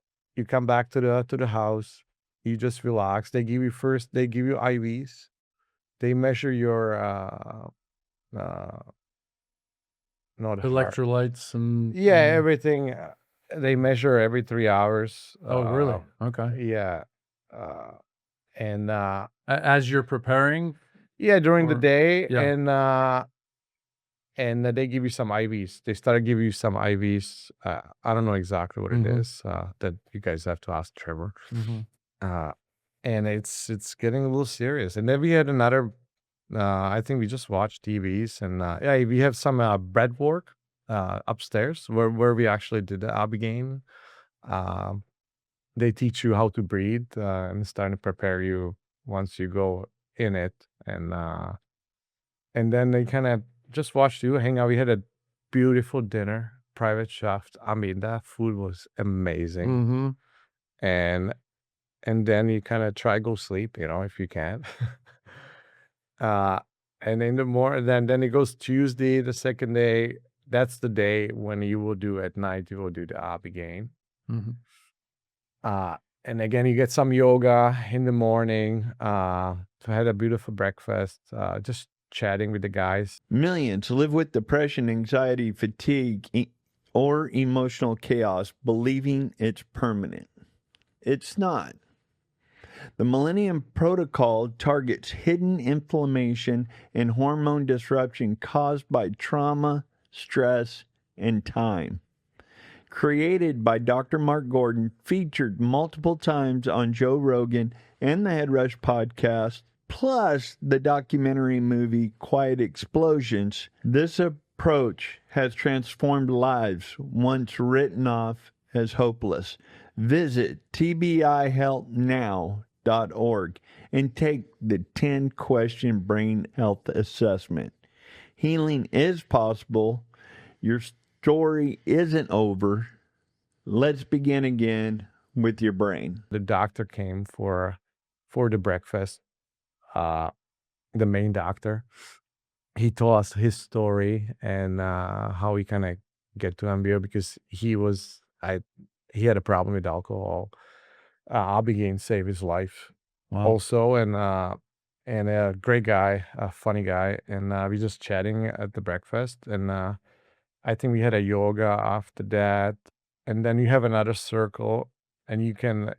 Speaker 4: to the house. You just relax. They give you IVs. They measure your uh not heart.
Speaker 3: Electrolytes and
Speaker 4: Yeah, everything. They measure every 3 hours.
Speaker 3: Oh, really? Okay.
Speaker 4: Yeah. Uh, and
Speaker 3: As you're preparing,
Speaker 4: yeah, during the
Speaker 3: or
Speaker 4: day,
Speaker 3: yeah.
Speaker 4: and they give you some IVs. They started giving you some IVs. I don't know exactly what it
Speaker 3: Mhm.
Speaker 4: is. That you guys have to ask Trevor.
Speaker 3: Mhm.
Speaker 4: Uh, and it's getting a little serious. And then we had another. I think we just watched TVs, and yeah, we have some bread work upstairs where we actually did the Abby game. Um, they teach you how to breathe and starting to prepare you once you go in it, and then they kind of just watched you hang out. We had a beautiful dinner, private chef. I mean, that food was amazing,
Speaker 3: Mhm.
Speaker 4: and then you kind of try go sleep, if you can. Uh, and in the morning, then it goes Tuesday, the second day. That's the day when you will do at night. You will do the Abby game.
Speaker 3: Mhm.
Speaker 4: And again, you get some yoga in the morning. Had a beautiful breakfast. Just chatting with the guys.
Speaker 2: Millions live with depression, anxiety, fatigue, or emotional chaos, believing it's permanent. It's not. The Millennium Protocol targets hidden inflammation and hormone disruption caused by trauma, stress, and time. Created by Dr. Mark Gordon, featured multiple times on Joe Rogan and the Head Rush podcast, plus the documentary movie Quiet Explosions, this approach has transformed lives once written off as hopeless. Visit tbihelpnow.org and take the 10-question brain health assessment. Healing is possible. Your story isn't over. Let's begin again with your brain.
Speaker 4: The doctor came for the breakfast. The main doctor. He told us his story and how he kind of get to MBO because he had a problem with alcohol. Abigail saved his life also, and a great guy, a funny guy, and we just chatting at the breakfast, and I think we had a yoga after that, and then you have another circle, and you can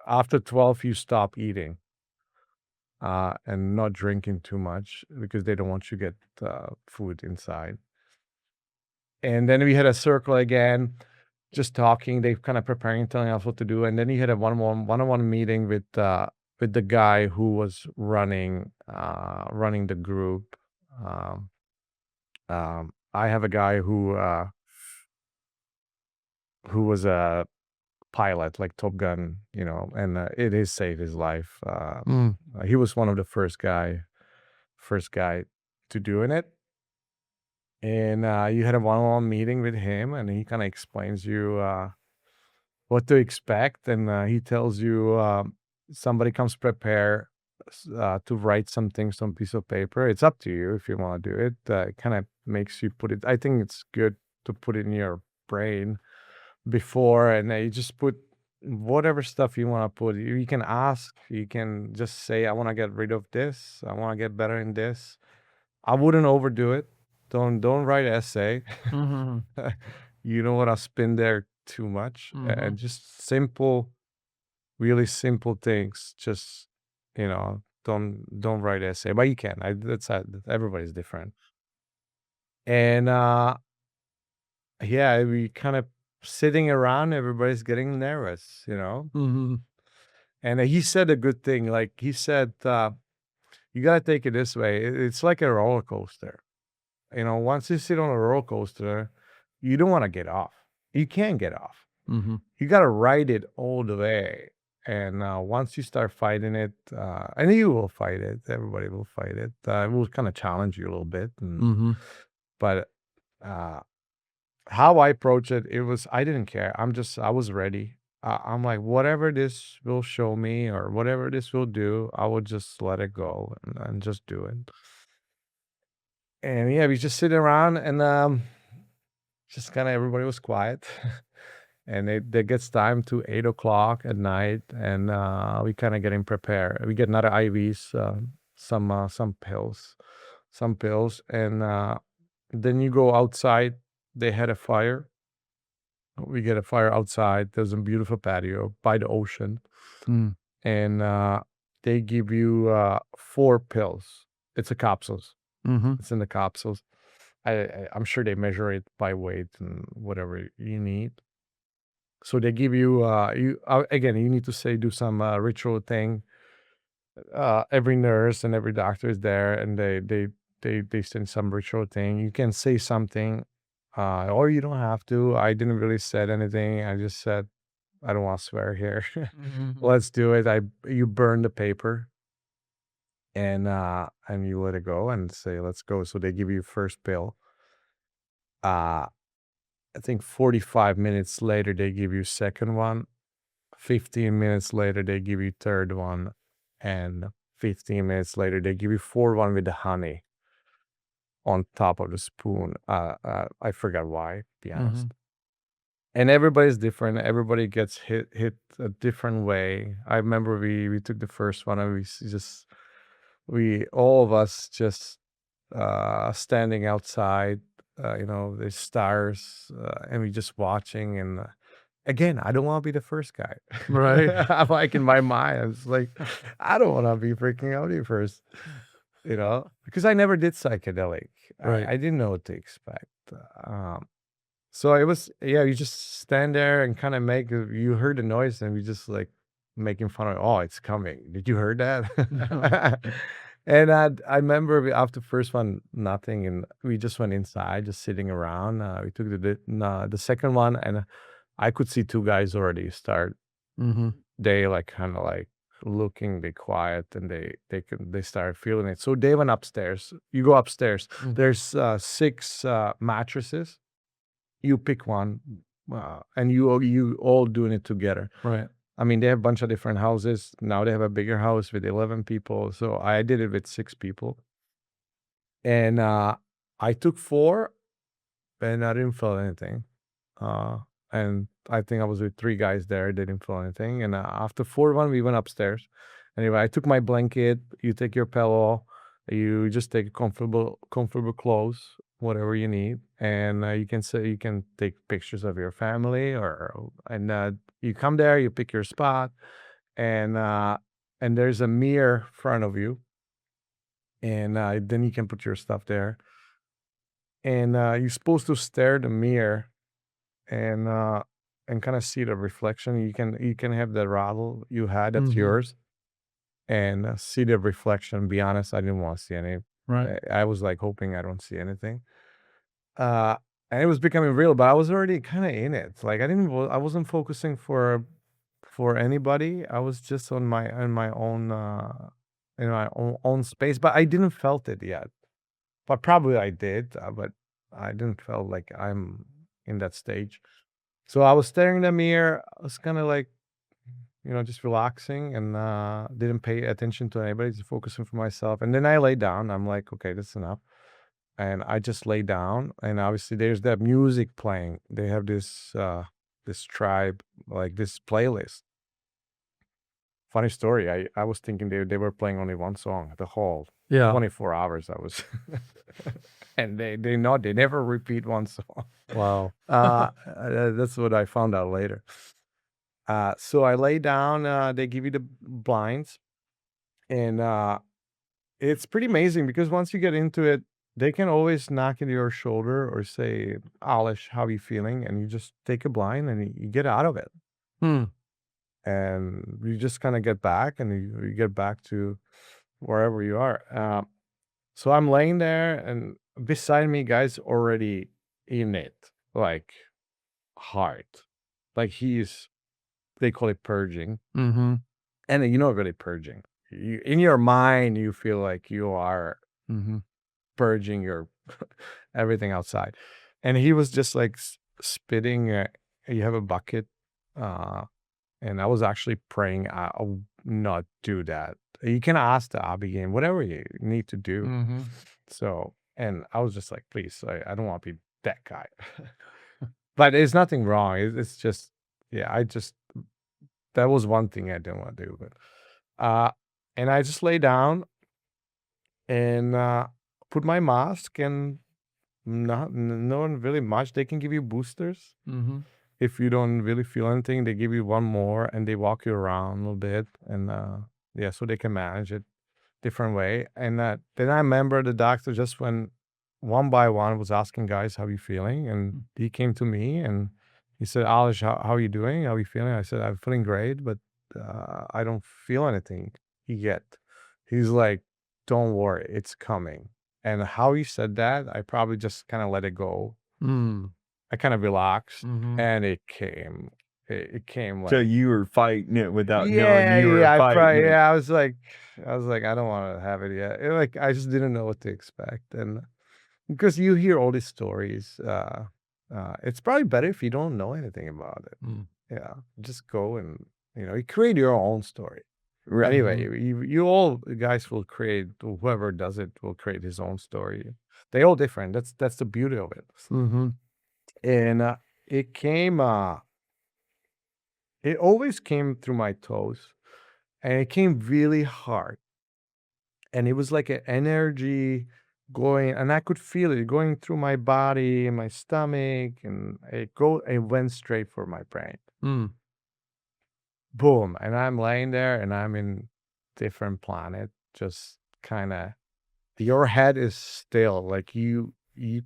Speaker 4: after 12 you stop eating and not drinking too much because they don't want you to get food inside. And then we had a circle again, just talking. They kind of preparing, telling us what to do. And then he had a one-on-one meeting with the guy who was running the group. Um, I have a guy who was a pilot, like Top Gun, and it is saved his life. He was one of the first guy to doing it. And you had a one-on-one meeting with him, and he kind of explains you what to expect, and he tells you somebody comes prepare to write some things on piece of paper. It's up to you if you want to do it. It kind of makes you put it. I think it's good to put it in your brain before, and you just put whatever stuff you want to put. You can ask. You can just say, "I want to get rid of this. I want to get better in this." I wouldn't overdo it. Don't write an essay.
Speaker 3: Mm-hmm.
Speaker 4: You don't want to spin there too much, and just simple, really simple things. Just don't write essay, but you can. That's everybody's different, and yeah, we kind of sitting around. Everybody's getting nervous,
Speaker 3: Mm-hmm.
Speaker 4: And he said a good thing. Like he said, you gotta take it this way. It's like a roller coaster. Once you sit on a roller coaster, you don't want to get off. You can't get off.
Speaker 3: Mm-hmm.
Speaker 4: You got to ride it all the way. And once you start fighting it, and you will fight it, everybody will fight it. It will kind of challenge you a little bit.
Speaker 3: Mm-hmm.
Speaker 4: But how I approach it, I didn't care. I was ready. I'm like, whatever this will show me or whatever this will do, I will just let it go and just do it. And yeah, we just sit around and just kind of everybody was quiet. And it gets time to 8 o'clock at night, and we kind of getting prepared. We get another IVs, some pills, and then you go outside. They had a fire. We get a fire outside. There's a beautiful patio by the ocean, and they give you 4 pills. It's a capsules.
Speaker 3: Mm-hmm.
Speaker 4: It's in the capsules. I'm sure they measure it by weight and whatever you need. So they give you again. You need to do some ritual thing. Every nurse and every doctor is there, and they send some ritual thing. You can say something, or you don't have to. I didn't really said anything. I just said, I don't want to swear here. Let's do it. You burn the paper, and you let it go and say, let's go. So they give you first pill. I think 45 minutes later, they give you second one. 15 minutes later, they give you third one. And 15 minutes later, they give you fourth one with the honey on top of the spoon. I forgot why, to be honest. And everybody's different. Everybody gets hit a different way. I remember we took the first one, and all of us just standing outside, the stars, and we just watching. And again, I don't want to be the first guy.
Speaker 3: Right.
Speaker 4: I'm like, in my mind, I was like, I don't want to be freaking out here first, because I never did psychedelic.
Speaker 3: Right.
Speaker 4: I didn't know what to expect. So it was, you just stand there and kind of you heard the noise, and we just like making fun of, oh, it's coming. Did you heard that? And I remember after the first one, nothing, and we just went inside, just sitting around. We took the second one, and I could see 2 guys already start. They like kind of like looking, they quiet, and they started feeling it. So they went upstairs. You go upstairs. There's 6 mattresses. You pick one, and you all doing it together.
Speaker 3: Right.
Speaker 4: I mean, they have a bunch of different houses. Now they have a bigger house with 11 people. So I did it with 6 people. And I took 4, and I didn't feel anything. And I think I was with 3 guys there. They didn't feel anything. And after 4th one, we went upstairs. Anyway, I took my blanket. You take your pillow. You just take comfortable clothes, whatever you need. And you can take pictures of your family, and you come there, you pick your spot, and there's a mirror in front of you, and then you can put your stuff there, and you're supposed to stare at the mirror, and kind of see the reflection. You can have the rattle you had, that's yours, and see the reflection. Be honest, I didn't want to see any.
Speaker 3: Right.
Speaker 4: I was like hoping I don't see anything. And it was becoming real, but I was already kind of in it. Like I wasn't focusing for anybody. I was just on my own, in my own space, but I didn't felt it yet. But probably I did, but I didn't feel like I'm in that stage. So I was staring in the mirror. I was kind of like, just relaxing and didn't pay attention to anybody, just focusing for myself. And then I lay down. I'm like, okay, that's enough. And I just lay down. And obviously, there's that music playing. They have this tribe, like this playlist. Funny story. I was thinking they were playing only one song the whole
Speaker 3: Yeah.
Speaker 4: 24 hours. I was, and they never repeat one song.
Speaker 3: Wow.
Speaker 4: That's what I found out later. So I lay down. They give you the blinds, and it's pretty amazing because once you get into it, they can always knock at your shoulder or say, "Alish, how are you feeling?" And you just take a blind and you get out of it,
Speaker 3: Hmm.
Speaker 4: and you just kind of get back and you get back to wherever you are. So I'm laying there, and beside me, guys already in it, like hard, like they call it purging.
Speaker 3: Mm-hmm.
Speaker 4: And you're not really purging. In your mind, you feel like you are
Speaker 3: Mm-hmm.
Speaker 4: purging your everything outside. And he was just like spitting. You have a bucket. And I was actually praying, I'll not do that. You can ask the Abby game, whatever you need to do.
Speaker 3: Mm-hmm.
Speaker 4: So, and I was just like, please, I don't want to be that guy. But there's nothing wrong. It's just, yeah, that was one thing I didn't want to do. But and I just lay down and put my mask, and no one really much. They can give you boosters.
Speaker 3: Mm-hmm.
Speaker 4: If you don't really feel anything, they give you one more and they walk you around a little bit. And yeah, so they can manage it different way. And then I remember the doctor just went one by one, was asking guys, how you feeling? And he came to me and he said, Alish, how are you doing? How are you feeling? I said, I'm feeling great, but I don't feel anything yet. He's like, don't worry, it's coming. And how he said that, I probably just kind of let it go.
Speaker 3: Mm.
Speaker 4: I kind of relaxed,
Speaker 3: Mm-hmm.
Speaker 4: and it came. It came like,
Speaker 2: So you were fighting it without knowing
Speaker 4: yeah,
Speaker 2: you were
Speaker 4: yeah.
Speaker 2: fighting it.
Speaker 4: I was like, I don't want to have it yet. Like, I just didn't know what to expect, and because you hear all these stories, it's probably better if you don't know anything about it.
Speaker 3: Mm.
Speaker 4: Yeah, just go and you create your own story.
Speaker 2: Right.
Speaker 4: Anyway, you all guys will create. Whoever does it will create his own story. They all different. That's the beauty of it.
Speaker 3: Mm-hmm.
Speaker 4: And it came. It always came through my toes, and it came really hard. And it was like an energy going, and I could feel it going through my body and my stomach, and it went straight for my brain.
Speaker 3: Mm.
Speaker 4: Boom. And I'm laying there and I'm in different planet, just kind of, your head is still, like you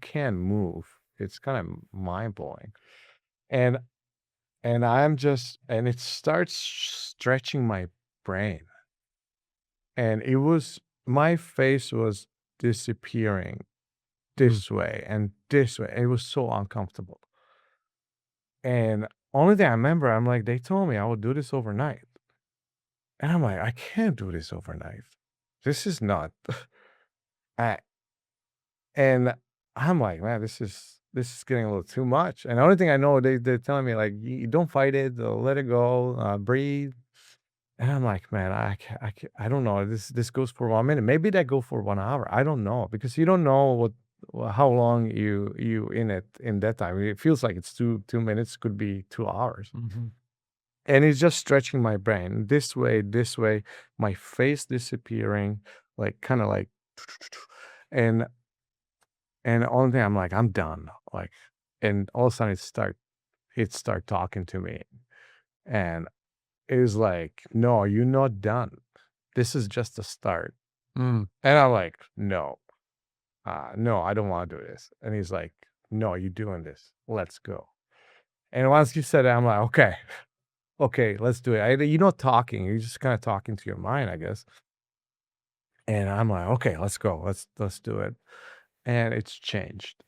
Speaker 4: can't move. It's kind of mind blowing. And and it starts stretching my brain. And my face was disappearing this way and this way. It was so uncomfortable. And only thing I remember, I'm like, they told me I would do this overnight. And I'm like, I can't do this overnight. This is not. And I'm like, man, this is getting a little too much. And the only thing I know, they're telling me, like, you don't fight it, let it go, breathe. And I'm like, man, I don't know. This goes for 1 minute. Maybe that go for 1 hour. I don't know, because you don't know how long you in it in that time. It feels like it's 2 minutes, could be 2 hours.
Speaker 3: Mm-hmm.
Speaker 4: And it's just stretching my brain this way, my face disappearing, like kind of like, and the only thing I'm like, I'm done. Like, and all of a sudden it start talking to me, and it was like, no, you're not done. This is just the start.
Speaker 3: Mm.
Speaker 4: And I'm like, no, no, I don't want to do this. And he's like, no, you're doing this. Let's go. And once you said it, I'm like, okay, let's do it. You're not talking. You're just kind of talking to your mind, I guess. And I'm like, okay, let's go. Let's do it. And it's changed.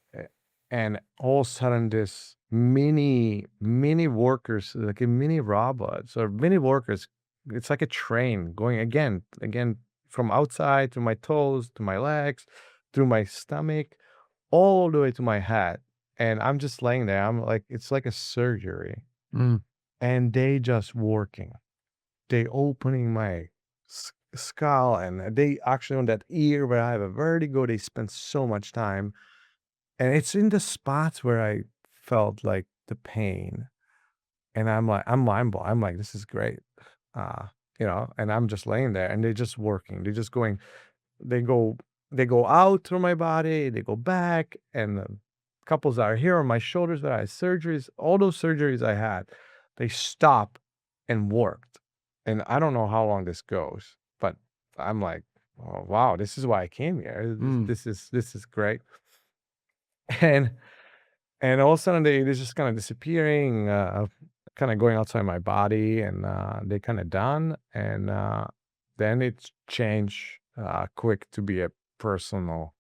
Speaker 4: And all of a sudden, this mini workers, like a mini robots or mini workers, it's like a train going again from outside to my toes, to my legs, through my stomach, all the way to my head. and I'm just laying there. I'm like, it's like a surgery,
Speaker 3: Mm.
Speaker 4: and they just working. They opening my skull, and they actually on that ear where I have a vertigo. They spend so much time, and it's in the spots where I felt like the pain, and I'm like, I'm mind blown. I'm like, this is great, uh, and I'm just laying there, and they're just working. They're just going. They go they go out through my body, they go back, and couples that are here on my shoulders that I had surgeries, all those surgeries I had, they stop and worked. And I don't know how long this goes, but I'm like, oh, wow, this is why I came here.
Speaker 3: Mm.
Speaker 4: This is great. And and all of a sudden they're just kind of disappearing, kind of going outside my body, and they kind of done. And then it's changed quick to be a personal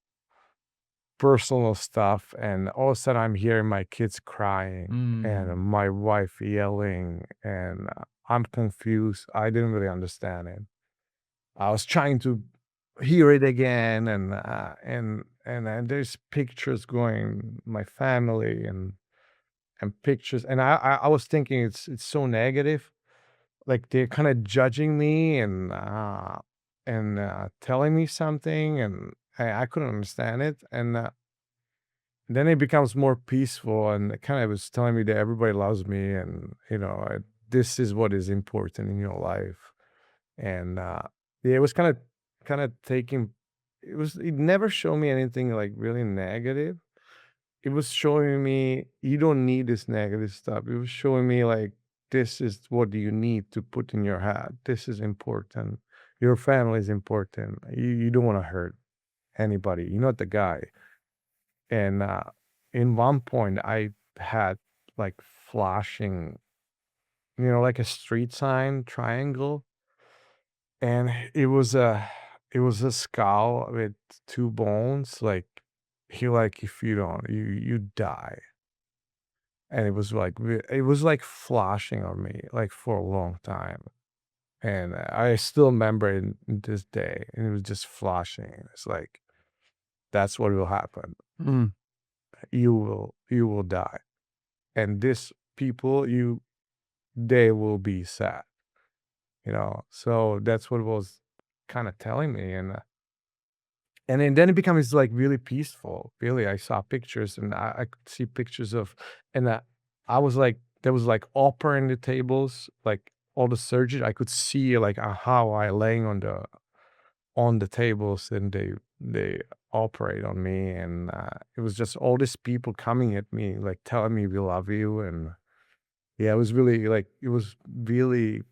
Speaker 4: personal stuff. And all of a sudden I'm hearing my kids crying and
Speaker 3: Mm.
Speaker 4: my wife yelling, and I'm confused. I didn't really understand it. I was trying to hear it again, and there's pictures going, my family, and pictures, and I was thinking it's so negative, like they're kind of judging me, and telling me something, and I couldn't understand it. And then it becomes more peaceful, and it kind of was telling me that everybody loves me, and this is what is important in your life. And yeah, it was kind of taking, it never showed me anything like really negative. It was showing me you don't need this negative stuff. It was showing me like, this is what you need to put in your head. This is important. Your family is important. You don't want to hurt anybody. You're not the guy. And in one point, I had like flashing, like a street sign triangle, and it was a skull with two bones. Like, if you don't, you die. And it was like it was like flashing on me like for a long time. And I still remember it in this day, and it was just flashing. It's like, that's what will happen.
Speaker 3: Mm.
Speaker 4: You will die, and this people, they will be sad. So that's what it was kind of telling me. And then it becomes like really peaceful. Really, I saw pictures, and I could see pictures of, and I was like, there was like opera in the tables, like all the surgery. I could see like how I laying on the tables, and they operate on me, and it was just all these people coming at me, like telling me we love you. And yeah, it was really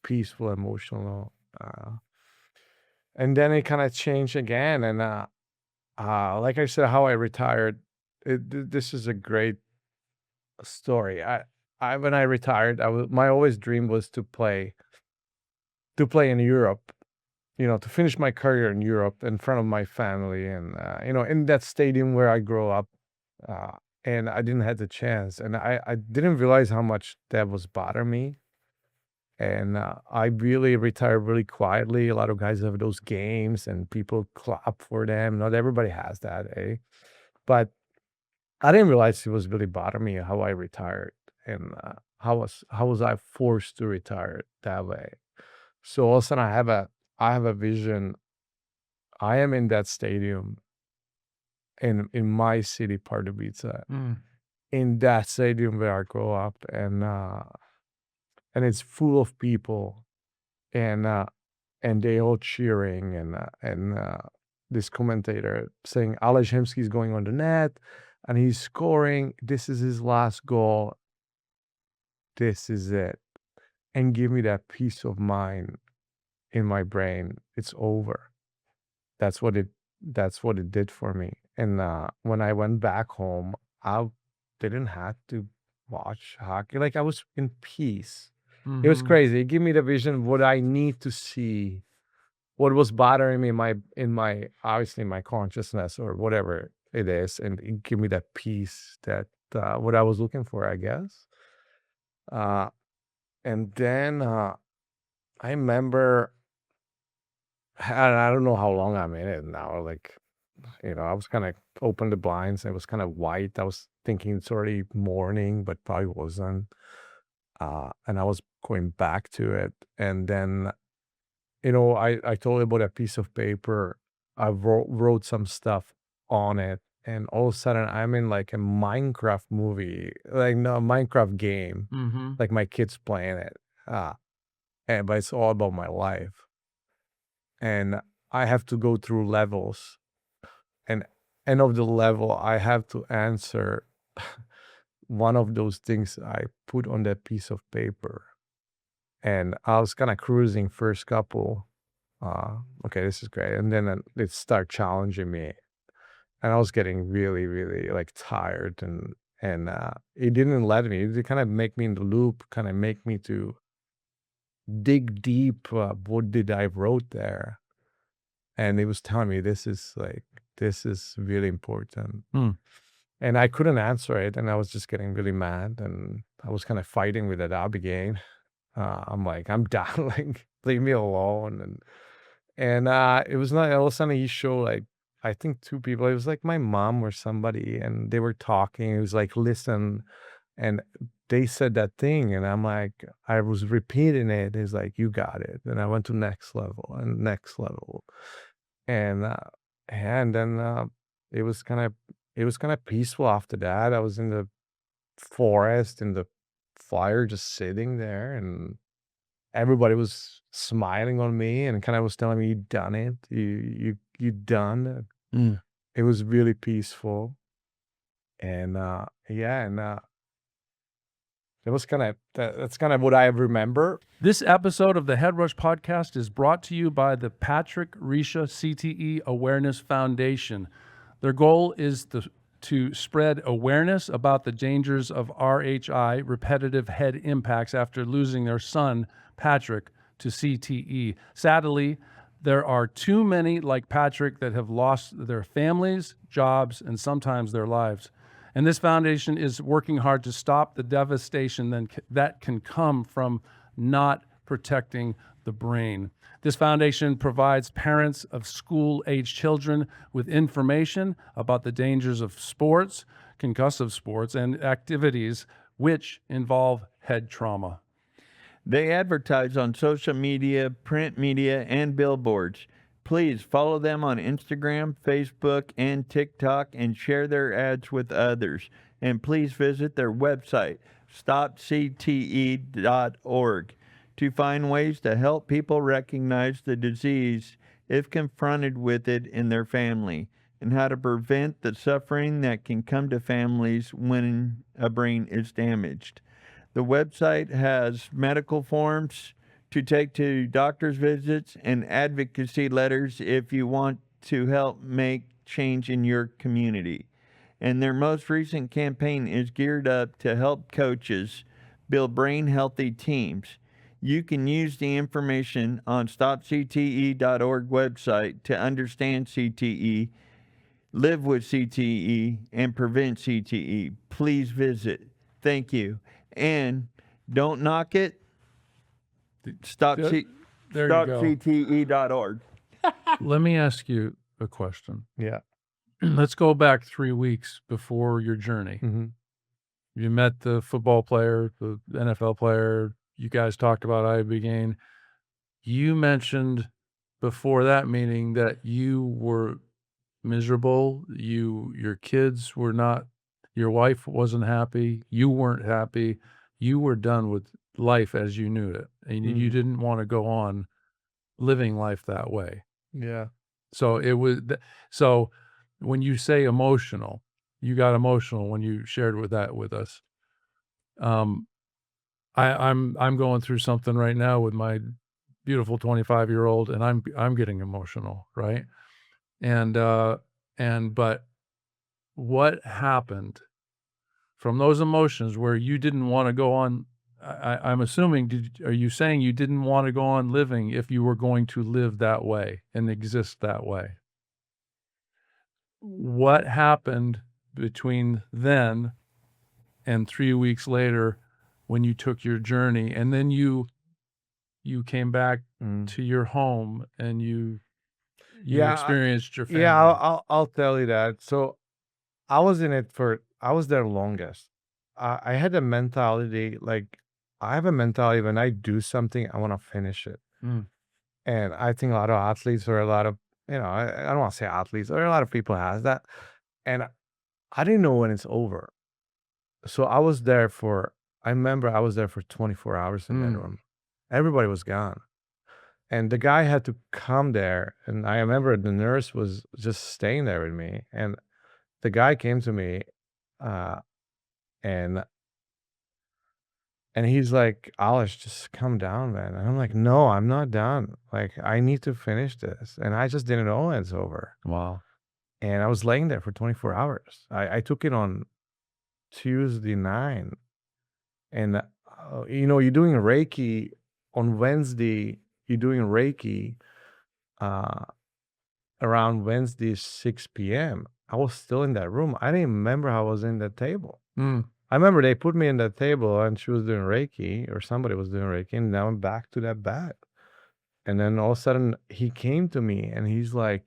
Speaker 4: peaceful, emotional. And then it kind of changed again, and like I said, how I retired. This is a great story. I when I retired, my always dream was to play in Europe. To finish my career in Europe in front of my family, and in that stadium where I grew up. Uh, and I didn't have the chance, and I didn't realize how much that was bothering me. And I really retired really quietly. A lot of guys have those games, and people clap for them. Not everybody has that, eh? But I didn't realize it was really bothering me how I retired, and how was I forced to retire that way. So all of a sudden, I have a vision. I am in that stadium in my city, Pardubice,
Speaker 3: Mm.
Speaker 4: in that stadium where I grew up, and it's full of people, and they all cheering, and this commentator saying Ales Hemsky is going on the net, and he's scoring. This is his last goal. This is it, and give me that peace of mind in my brain. It's over. That's what it. That's what it did for me. And when I went back home, I didn't have to watch hockey. Like, I was in peace. It was
Speaker 3: Mhm.
Speaker 4: crazy. It gave me the vision of what I need to see, what was bothering me in my obviously my consciousness or whatever it is, and it give me that peace, that what I was looking for, I guess. Uh, and then I remember, and I don't know how long I'm in it now, like I was kind of open the blinds. It was kind of white. I was thinking it's already morning, but probably wasn't. And I was going back to it. And then, I told you about a piece of paper. I wrote some stuff on it. And all of a sudden, I'm in like a Minecraft movie, like no, a Minecraft game,
Speaker 3: Mm-hmm.
Speaker 4: like my kids playing it. But it's all about my life. And I have to go through levels. And end of the level, I have to answer one of those things I put on that piece of paper. And I was kind of cruising first couple. Okay, this is great. And then it started challenging me. And I was getting really, really like tired and it didn't let me. It kind of make me in the loop, kind of make me to dig deep. What did I wrote there? And it was telling me this is really important. And I couldn't answer it, and I was just getting really mad, and I was kind of fighting with it up again. I'm like, I'm done, like leave me alone. And it was not all of a sudden he showed like I think two people. It was like my mom or somebody, and they were talking. It was like, listen, and they said that thing, and I'm like, I was repeating it. It's like, you got it. And I went to next level and next level, and then it was kind of peaceful after that. I was in the forest in the fire, just sitting there, and everybody was smiling on me and kind of was telling me, you done it, you done. It was really peaceful. And it was kind of that's kind of what I remember.
Speaker 3: This episode of the Head Rush Podcast is brought to you by the Patrick Risha CTE Awareness Foundation. Their goal is to spread awareness about the dangers of RHI, repetitive head impacts, after losing their son, Patrick, to CTE. Sadly, there are too many like Patrick that have lost their families, jobs, and sometimes their lives. And this foundation is working hard to stop the devastation that can come from not protecting the brain. This foundation provides parents of school-age children with information about the dangers of sports, concussive sports, and activities which involve head trauma.
Speaker 2: They advertise on social media, print media, and billboards. Please follow them on Instagram, Facebook, and TikTok and share their ads with others. And please visit their website, stopcte.org, to find ways to help people recognize the disease if confronted with it in their family, and how to prevent the suffering that can come to families when a brain is damaged. The website has medical forms to take to doctor's visits and advocacy letters if you want to help make change in your community. And their most recent campaign is geared up to help coaches build brain-healthy teams. You can use the information on stopcte.org website to understand CTE, live with CTE, and prevent CTE. Please visit. Thank you. And don't knock it. Stopcte.org.
Speaker 3: Let me ask you a question.
Speaker 4: Yeah.
Speaker 3: Let's go back 3 weeks before your journey.
Speaker 4: Mm-hmm.
Speaker 3: You met the football player, the NFL player. You guys talked about ibogaine. You mentioned before that meeting that you were miserable. Your kids were not. Your wife wasn't happy. You weren't happy. You were done with life as you knew it, and you didn't want to go on living life that way.
Speaker 4: Yeah.
Speaker 3: So it was. So when you say emotional, you got emotional when you shared with us. I'm going through something right now with my beautiful 25-year-old, and I'm getting emotional, right? But what happened from those emotions where you didn't want to go on? I'm assuming, are you saying you didn't want to go on living if you were going to live that way and exist that way? What happened between then and 3 weeks later when you took your journey, and then you came back to your home and you you
Speaker 4: Yeah,
Speaker 3: experienced your family.
Speaker 4: yeah, I'll tell you that. So I was in it I was there longest. I had a mentality, like, I have a mentality when I do something, I want to finish it.
Speaker 3: Mm.
Speaker 4: And I think a lot of athletes or a lot of, I don't want to say athletes, or a lot of people has that. And I didn't know when it's over. So I remember I was there for 24 hours in that
Speaker 3: Mm.
Speaker 4: room. Everybody was gone. And the guy had to come there. And I remember the nurse was just staying there with me. And the guy came to me, uh, and he's like, Alice, just come down, man. And I'm like, no, I'm not done. Like, I need to finish this. And I just didn't know it's over.
Speaker 3: Wow.
Speaker 4: And I was laying there for 24 hours. I took it on Tuesday night. And, you're doing Reiki on Wednesday. You're doing Reiki uh, around Wednesday, 6 p.m. I was still in that room. I didn't remember how I was in that table.
Speaker 3: Mm.
Speaker 4: I remember they put me in that table and she was doing Reiki, or somebody was doing Reiki, and now I'm back to that bed. And then all of a sudden he came to me and he's like,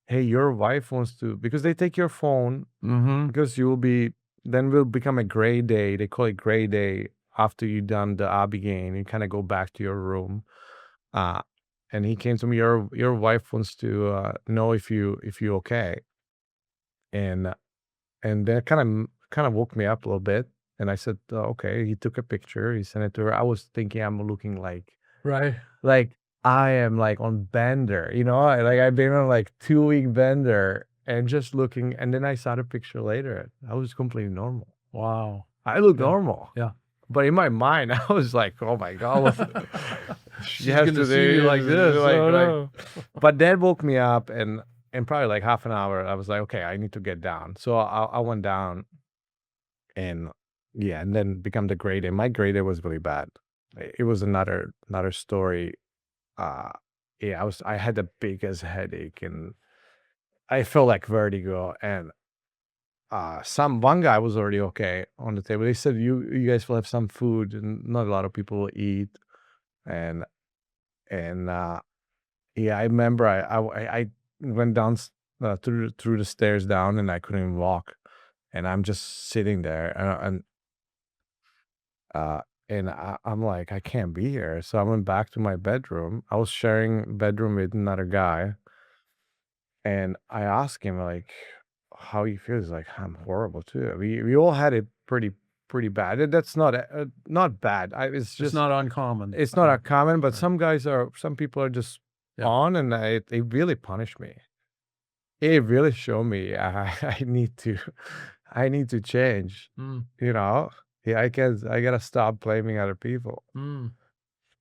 Speaker 4: hey, your wife wants to, because they take your phone,
Speaker 3: Mm-hmm.
Speaker 4: because then will become a gray day. They call it gray day after you done the Abigail. You kind of go back to your room. And he came to me, your wife wants to know if you okay. And that kind of woke me up a little bit. And I said, okay. He took a picture. He sent it to her. I was thinking I'm looking
Speaker 3: Right.
Speaker 4: like I am like on bender, like I've been on like 2-week bender and just looking. And then I saw the picture later. I was completely normal.
Speaker 3: Wow.
Speaker 4: I look
Speaker 3: Yeah.
Speaker 4: normal.
Speaker 3: Yeah.
Speaker 4: But in my mind, I was like, oh my God.
Speaker 3: She's gonna see me like this. No.
Speaker 4: But that woke me up, and probably like half an hour, I was like, okay, I need to get down. So I went down, and yeah, and then become the grade A. My grade A was really bad. It was another story. Yeah, I had the biggest headache, and I felt like vertigo. And one guy was already okay on the table. They said, you guys will have some food, and not a lot of people will eat. And yeah, I remember I went down through the stairs down, and I couldn't even walk, and I'm just sitting there, I'm like, I can't be here. So I went back to my bedroom. I was sharing bedroom with another guy, and I asked him, like, how he feels. Like, I'm horrible too. We all had it pretty bad. That's not bad. It's
Speaker 3: It's
Speaker 4: just
Speaker 3: not uncommon.
Speaker 4: it's not uncommon, but some people are just
Speaker 3: Yeah.
Speaker 4: on, and it really punished me. It really showed me I need to change.
Speaker 3: Mm.
Speaker 4: Yeah, I gotta stop blaming other people.
Speaker 3: Mm.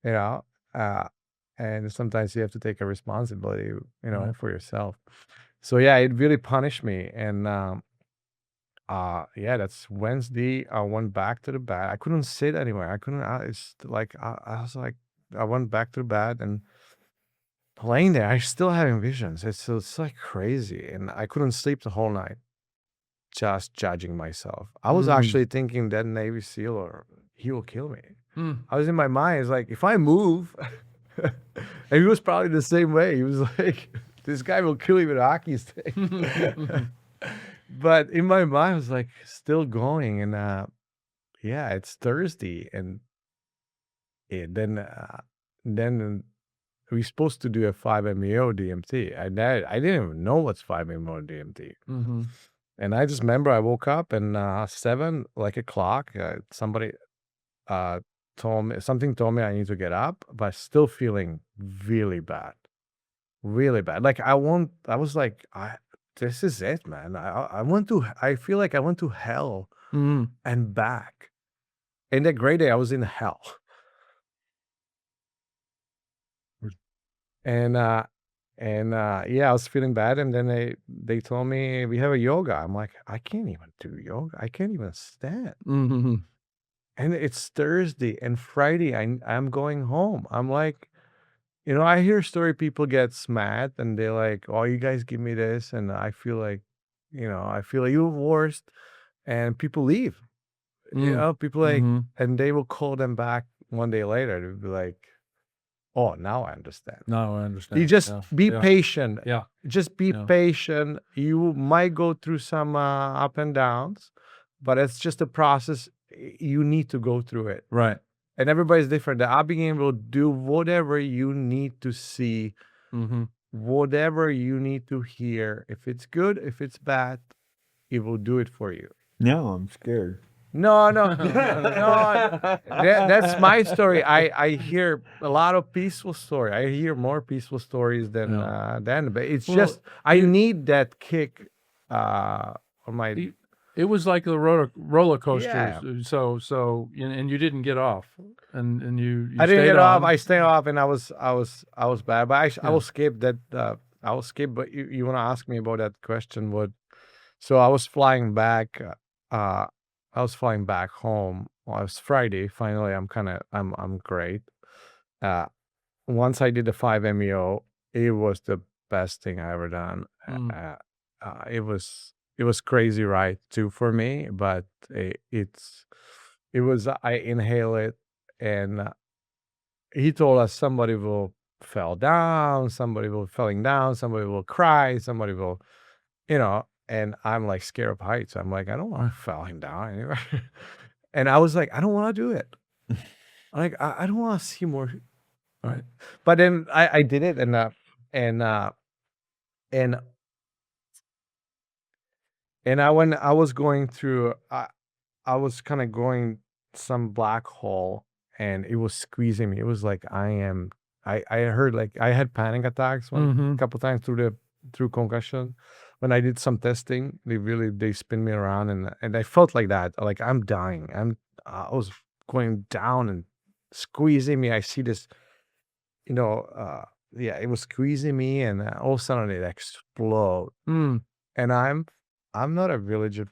Speaker 4: You know, uh, and sometimes you have to take a responsibility,
Speaker 3: Right.
Speaker 4: for yourself. So yeah, it really punished me, and yeah, that's Wednesday. I went back to the bed. I couldn't sit anywhere. I couldn't. It's like I was like, I went back to the bed and laying there. I still having visions. It's like crazy, and I couldn't sleep the whole night. Just judging myself. I was actually thinking that Navy SEAL, or he will kill me.
Speaker 3: Mm.
Speaker 4: I was in my mind. It's like, if I move, and he was probably the same way. He was like, this guy will kill you with a hockey stick. But in my mind, I was like, still going. And yeah, it's Thursday. And then we're supposed to do a 5-MeO DMT. I didn't even know what's 5-MeO DMT.
Speaker 3: Mm-hmm.
Speaker 4: And I just remember I woke up, and 7, like a clock, somebody told me I need to get up, but still feeling really bad. Really bad. Like, I was like, this is it, man. I feel like I went to hell
Speaker 3: Mm.
Speaker 4: and back. In that great day, I was in hell. And yeah, I was feeling bad. And then they told me, we have a yoga. I'm like, I can't even do yoga. I can't even stand.
Speaker 3: Mm-hmm.
Speaker 4: And it's Thursday, and Friday I'm going home. I'm like, I hear story people gets mad, and they're like, oh, you guys give me this, and I feel like, you're worst, and people leave.
Speaker 3: Mm.
Speaker 4: People like,
Speaker 3: Mm-hmm.
Speaker 4: and they will call them back one day later. They'll be like, Oh, now I understand.
Speaker 3: No, I understand.
Speaker 4: You just be
Speaker 3: yeah.
Speaker 4: patient.
Speaker 3: Yeah.
Speaker 4: Just be
Speaker 3: Yeah.
Speaker 4: patient. You might go through some up and downs, but it's just a process. You need to go through it.
Speaker 3: Right.
Speaker 4: And everybody's different. The Abigail will do whatever you need to see,
Speaker 3: Mm-hmm.
Speaker 4: whatever you need to hear. If it's good, if it's bad, it will do it for you.
Speaker 2: Now I'm scared.
Speaker 4: No. That's my story. I hear a lot of peaceful story. I hear more peaceful stories than but it's
Speaker 3: Well,
Speaker 4: just I need that kick on my.
Speaker 3: It was like the roller coaster.
Speaker 4: Yeah.
Speaker 3: So and you didn't get off, and you
Speaker 4: I didn't
Speaker 3: stayed
Speaker 4: get off.
Speaker 3: on.
Speaker 4: I stayed off, and I was bad. But I
Speaker 3: Yeah.
Speaker 4: will skip that. I will skip. But you want to ask me about that question? What? So I was flying back. I was flying back home. Well, it was Friday. Finally, I'm great. Once I did the 5-MEO, it was the best thing I ever done. It was crazy, right? Too for me, but it was. I inhale it, and he told us somebody will fell down, somebody will falling down, somebody will cry, somebody will, and I'm like scared of heights. I'm like, I don't want to falling down anywhere. And I was like, I don't want to do it. Like, I don't want to see more.
Speaker 3: Right.
Speaker 4: But then I did it, and when I was going through, I was kind of going some black hole, and it was squeezing me. It was like I heard like I had panic attacks a couple times through concussion. When I did some testing, they spin me around, and I felt like that, like I'm dying. I was going down and squeezing me. I see this, it was squeezing me, and all of a sudden it exploded. And I'm not a religious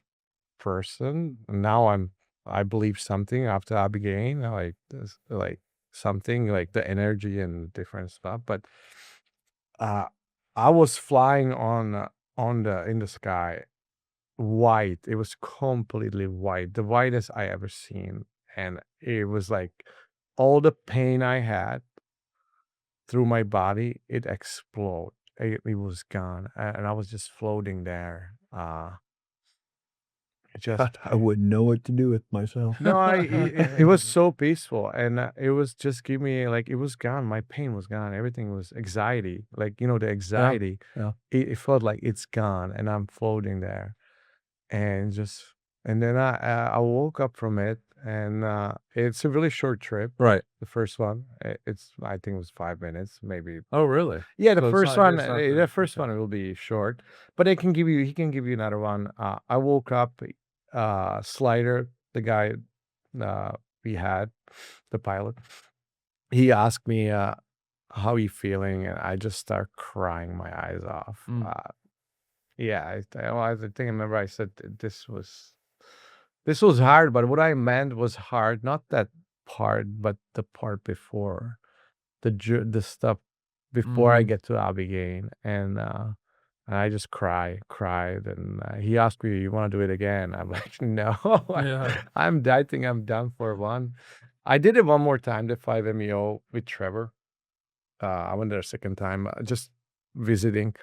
Speaker 4: person. Now I believe something after Abigail, like this, like something like the energy and different stuff. But I was flying in the sky, white. It was completely white, the whitest I ever seen, and it was like all the pain I had through my body, it exploded. It was gone, and I was just floating there.
Speaker 2: God, I wouldn't know what to do with myself.
Speaker 4: No, it was so peaceful, and it was just give me like it was gone. My pain was gone. Everything was anxiety, like the anxiety.
Speaker 3: Yeah.
Speaker 4: It felt like it's gone, and I'm floating there, and then I woke up from it, and it's a really short trip.
Speaker 3: Right.
Speaker 4: The first one, I think it was 5 minutes, maybe.
Speaker 3: Oh, really?
Speaker 4: Yeah, the
Speaker 3: So it's
Speaker 4: first
Speaker 3: not-
Speaker 4: one,
Speaker 3: it's not
Speaker 4: the first one will be short, but he can give you another one. I woke up, Slider, the guy we had, the pilot, he asked me how you feeling, and I just start crying my eyes off. Yeah, I think I remember I said this was hard, but what I meant was hard, not that part, but the part before, the stuff before I get to Abigail, and I just cried, and he asked me, "You want to do it again?" I'm like, "No,
Speaker 3: Yeah.
Speaker 4: I think I'm done for one." I did it one more time, the 5-MEO with Trevor. I went there a second time, just visiting,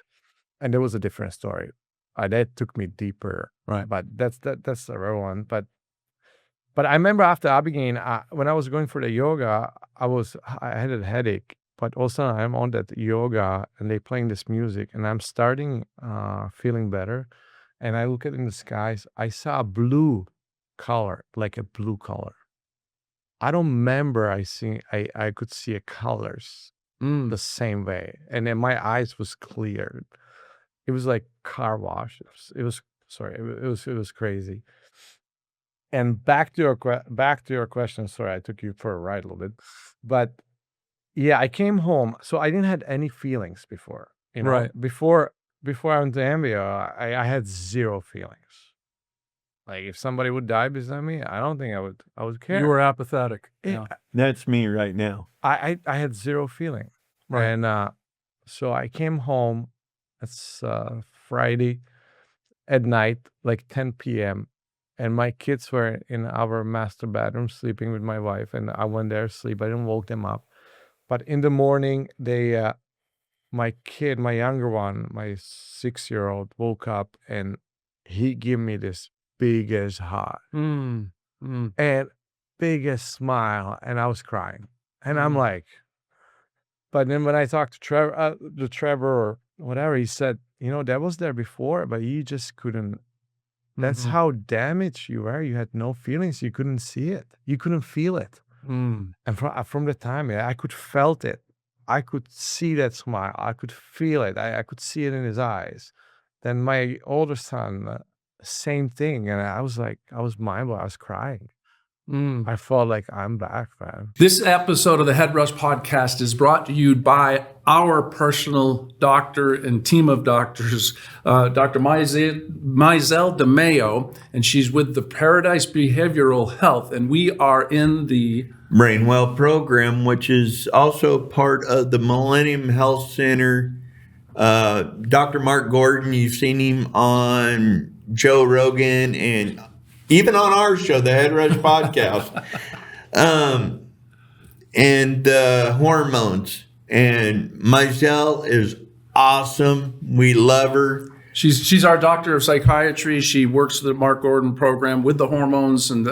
Speaker 4: and there was a different story. That took me deeper,
Speaker 3: Right.
Speaker 4: but that's the real one. But I remember after Abigail, when I was going for the yoga, I had a headache. But also I'm on that yoga, and they playing this music, and I'm starting feeling better. And I look at in the skies, I saw a blue color, like a blue color. I don't remember I could see a colors the same way, and then my eyes was clear. It was like car wash. It was crazy. And back to your question. Sorry, I took you for a ride a little bit, but yeah, I came home, so I didn't had any feelings before.
Speaker 3: Right.
Speaker 4: Before I went to Ambio, I had zero feelings. Like if somebody would die beside me, I don't think I would care.
Speaker 3: You were apathetic.
Speaker 4: Yeah.
Speaker 2: That's me right now.
Speaker 4: I had zero feeling.
Speaker 3: Right.
Speaker 4: And so I came home. It's Friday at night, like 10 p.m. And my kids were in our master bedroom sleeping with my wife, and I went there to sleep. I didn't woke them up. But in the morning, my kid, my younger one, my 6-year-old, woke up and he gave me this biggest hug
Speaker 3: Mm. Mm.
Speaker 4: and biggest smile, and I was crying. And I'm like, but then when I talked to Trevor or whatever, he said, that was there before, but you just couldn't. That's
Speaker 3: Mhm.
Speaker 4: how damaged you were. You had no feelings. You couldn't see it. You couldn't feel it.
Speaker 3: Mm.
Speaker 4: And from the time, I could felt it. I could see that smile. I could feel it. I could see it in his eyes. Then my older son, same thing. And I was mind blown. I was crying.
Speaker 3: Mm.
Speaker 4: I felt like I'm back, man.
Speaker 3: This episode of the Head Rush Podcast is brought to you by our personal doctor and team of doctors, Dr. Mizelle DeMayo, and she's with the Paradise Behavioral Health, and we are in the
Speaker 2: Brainwell program, which is also part of the Millennium Health Center. Dr. Mark Gordon, you've seen him on Joe Rogan and even on our show, the Head Rush Podcast. And hormones. And Mizelle is awesome. We love her.
Speaker 3: She's our doctor of psychiatry. She works the Mark Gordon program with the hormones, and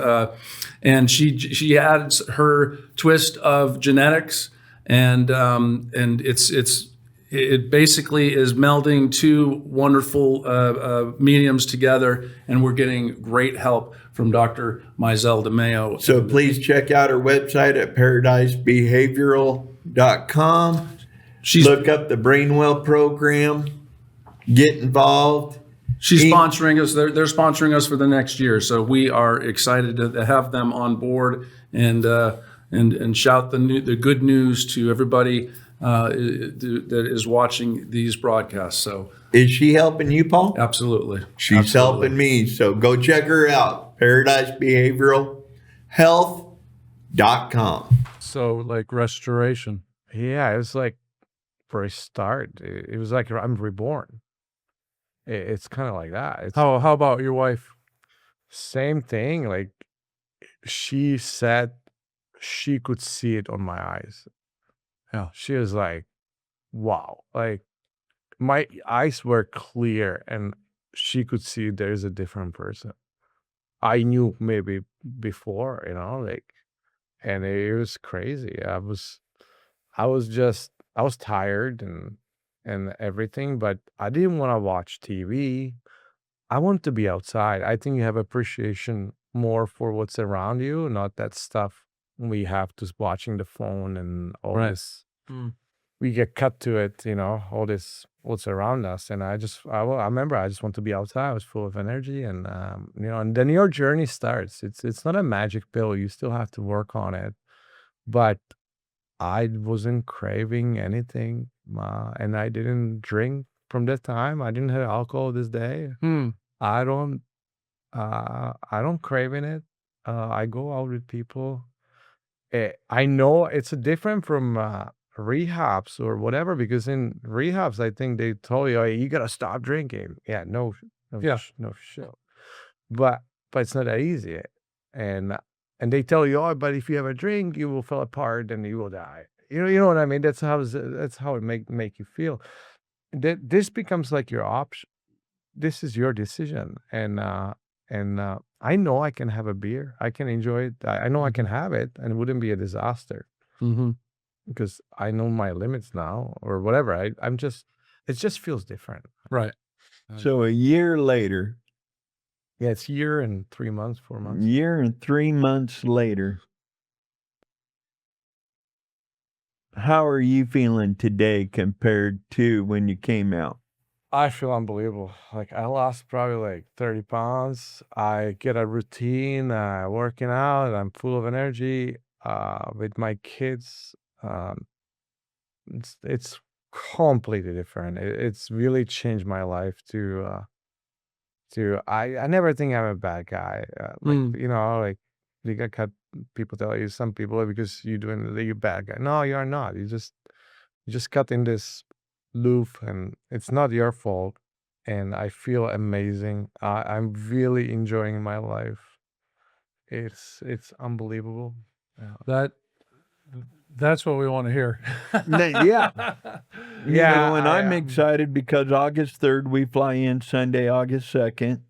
Speaker 3: she adds her twist of genetics, and it basically is melding two wonderful mediums together, and we're getting great help from Dr. Mizelle DeMayo.
Speaker 2: So please check out her website at paradisebehavioral.com. Look up the Brainwell program. Get involved.
Speaker 3: She's sponsoring us. They're sponsoring us for the next year, so we are excited to have them on board and shout the good news to everybody that is watching these broadcasts. So,
Speaker 2: is she helping you, Paul?
Speaker 3: Absolutely.
Speaker 2: She's helping me. So go check her out. ParadiseBehavioralHealth.com.
Speaker 3: So like restoration.
Speaker 4: Yeah, it was like for a start, it was like I'm reborn. It's kind of like that.
Speaker 3: How about your wife?
Speaker 4: Same thing. Like she said she could see it on my eyes.
Speaker 3: Yeah.
Speaker 4: She was like, wow. Like my eyes were clear and she could see there's a different person. I knew maybe before, and it was crazy. I was tired and everything, but I didn't want to watch TV. I want to be outside. I think you have appreciation more for what's around you, not that stuff we have to watching the phone and all this. We get cut to it, all this what's around us. And I remember I just want to be outside. I was full of energy, and and then your journey starts. It's not a magic pill. You still have to work on it. But I wasn't craving anything, and I didn't drink from that time. I didn't have alcohol this day. I don't craving it. I go out with people. I know it's different from rehabs or whatever, because in rehabs, I think they told you, hey, you gotta stop drinking. Yeah, no shit. But it's not that easy, and they tell you, oh, but if you have a drink, you will fall apart and you will die. You know what I mean? That's how it make you feel. This becomes like your option. This is your decision, and I know I can have a beer. I can enjoy it. I know I can have it, and it wouldn't be a disaster. Because I know my limits now, or whatever. It just feels different.
Speaker 3: Right.
Speaker 2: So a year later.
Speaker 4: Yeah, it's a year and 3 months, 4 months.
Speaker 2: Year and 3 months later. How are you feeling today compared to when you came out?
Speaker 4: I feel unbelievable. Like I lost probably like 30 pounds. I get a routine, working out. I'm full of energy. With my kids, it's completely different. It's really changed my life I never think I'm a bad guy. Like you got cut. People tell you, some people, because you're a bad guy. No, you are not. You just cut in this loop, and it's not your fault. And I feel amazing. I'm really enjoying my life. It's unbelievable.
Speaker 3: That That's what we want to hear.
Speaker 2: Yeah.
Speaker 4: Yeah,
Speaker 2: And I'm excited because August 3rd, we fly in Sunday, August 2nd.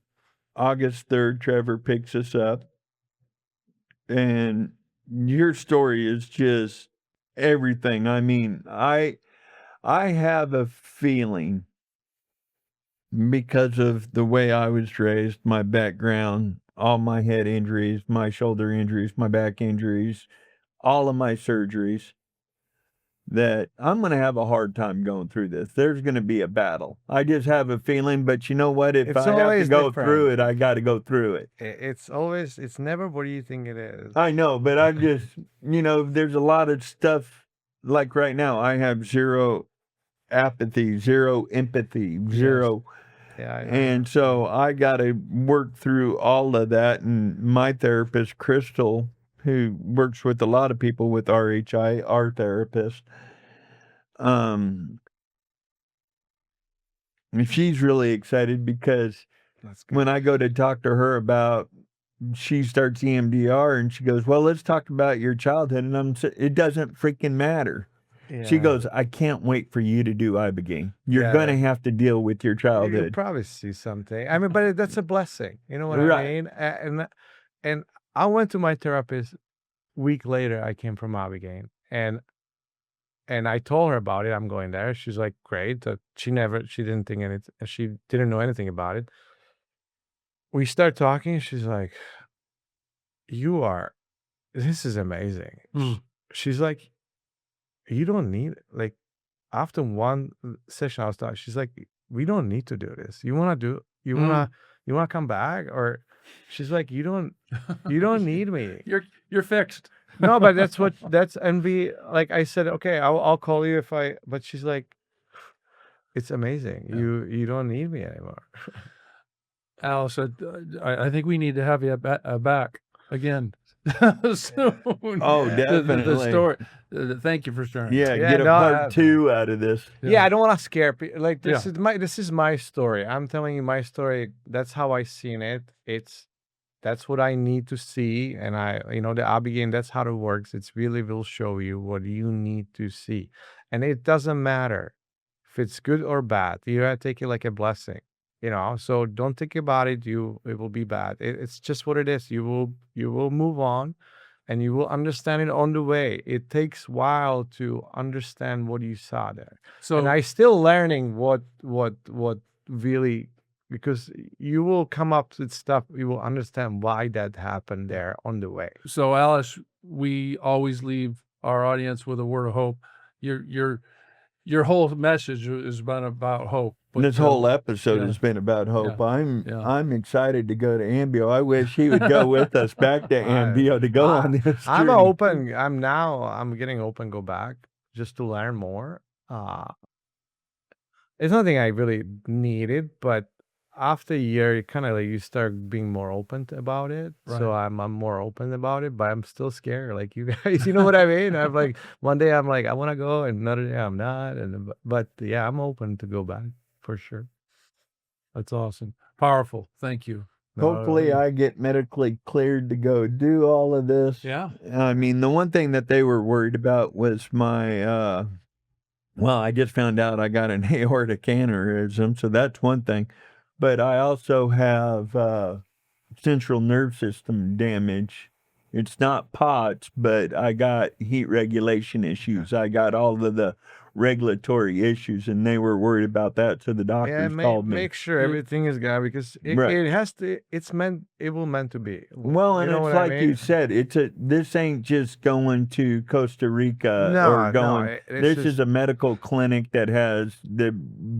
Speaker 2: August 3rd, Trevor picks us up. And your story is just everything. I mean, I have a feeling because of the way I was raised, my background, all my head injuries, my shoulder injuries, my back injuries, all of my surgeries, that I'm going to have a hard time going through this. There's going to be a battle. I just have a feeling, but you know what? If
Speaker 4: It's
Speaker 2: I have to
Speaker 4: always
Speaker 2: go
Speaker 4: different.
Speaker 2: through it, I got to go through it.
Speaker 4: It's never what you think it is.
Speaker 2: I know, but I'm just, there's a lot of stuff like right now. I have zero apathy, zero empathy, zero.
Speaker 4: Yeah, I know.
Speaker 2: And so I got to work through all of that. And my therapist, Crystal, who works with a lot of people with RHI, our therapist, she's really excited because
Speaker 4: That's good.
Speaker 2: when I go to talk to her about, she starts EMDR and she goes, well, let's talk about your childhood. And it doesn't freaking matter. She
Speaker 4: Yeah.
Speaker 2: goes, I can't wait for you to do Ibogaine. You're
Speaker 4: Yeah.
Speaker 2: going to have to deal with your
Speaker 4: You'll
Speaker 2: childhood.
Speaker 4: probably see something. I mean, but that's a blessing. You know what I
Speaker 2: Right.
Speaker 4: mean? And I went to my therapist week later. I came from Abigail, and I told her about it. I'm going there. She's like, great. She didn't think anything. She didn't know anything about it. We start talking. She's like, this is amazing.
Speaker 3: Mm.
Speaker 4: She's like, you don't need it. Like, after one session, I was talking. She's like, we don't need to do this. You want to come back? Or she's like, you don't need me.
Speaker 3: You're fixed.
Speaker 4: No, but that's envy. Like I said, okay, I'll call you but she's like, it's amazing.
Speaker 3: Yeah.
Speaker 4: You don't need me anymore.
Speaker 3: Alice, I think we need to have you back again soon.
Speaker 2: Oh, definitely.
Speaker 3: The story. Thank you for sharing.
Speaker 2: Yeah,
Speaker 4: Yeah,
Speaker 2: get a
Speaker 4: no,
Speaker 2: part 2 out of this.
Speaker 4: Yeah, I don't want to scare people. Like
Speaker 3: Yeah.
Speaker 4: this is my story. I'm telling you my story. That's how I seen it. That's what I need to see. And the Abigail, that's how it works. It's really will show you what you need to see. And it doesn't matter if it's good or bad. You gotta take it like a blessing, so don't think about it. It will be bad. It's just what it is. You will move on and you will understand it on the way. It takes a while to understand what you saw there.
Speaker 3: So
Speaker 4: And I still learning what really, because you will come up with stuff, you will understand why that happened there on the way.
Speaker 3: So Alice, we always leave our audience with a word of hope. Your whole message has been about hope. But,
Speaker 2: This whole episode
Speaker 3: yeah.
Speaker 2: has been about hope.
Speaker 3: Yeah.
Speaker 2: I'm excited to go to Ambio. I wish he would go with us back to Ambio to go on this
Speaker 4: I'm
Speaker 2: journey.
Speaker 4: open. I'm getting open, go back just to learn more. It's nothing I really needed, but after a year, you start being more open about it.
Speaker 3: Right.
Speaker 4: So I'm more open about it, but I'm still scared. Like you guys, you know what I mean? I'm like, one day I'm like, I want to go, and another day I'm not. But yeah, I'm open to go back for sure.
Speaker 3: That's awesome. Powerful. Thank you.
Speaker 2: Hopefully I get medically cleared to go do all of this.
Speaker 3: Yeah.
Speaker 2: I mean, the one thing that they were worried about was my, I just found out I got an aortic aneurysm, so that's one thing. But I also have central nerve system damage. It's not POTS, but I got heat regulation issues. I got all of the regulatory issues, and they were worried about that. So the doctors called me.
Speaker 4: Make sure everything is good, because
Speaker 2: Right.
Speaker 4: it has to. It will meant to be.
Speaker 2: Well, and
Speaker 4: You know
Speaker 2: it's
Speaker 4: what I
Speaker 2: like you
Speaker 4: mean?
Speaker 2: said, this ain't just going to Costa Rica
Speaker 4: No,
Speaker 2: or going. This is a medical clinic that has the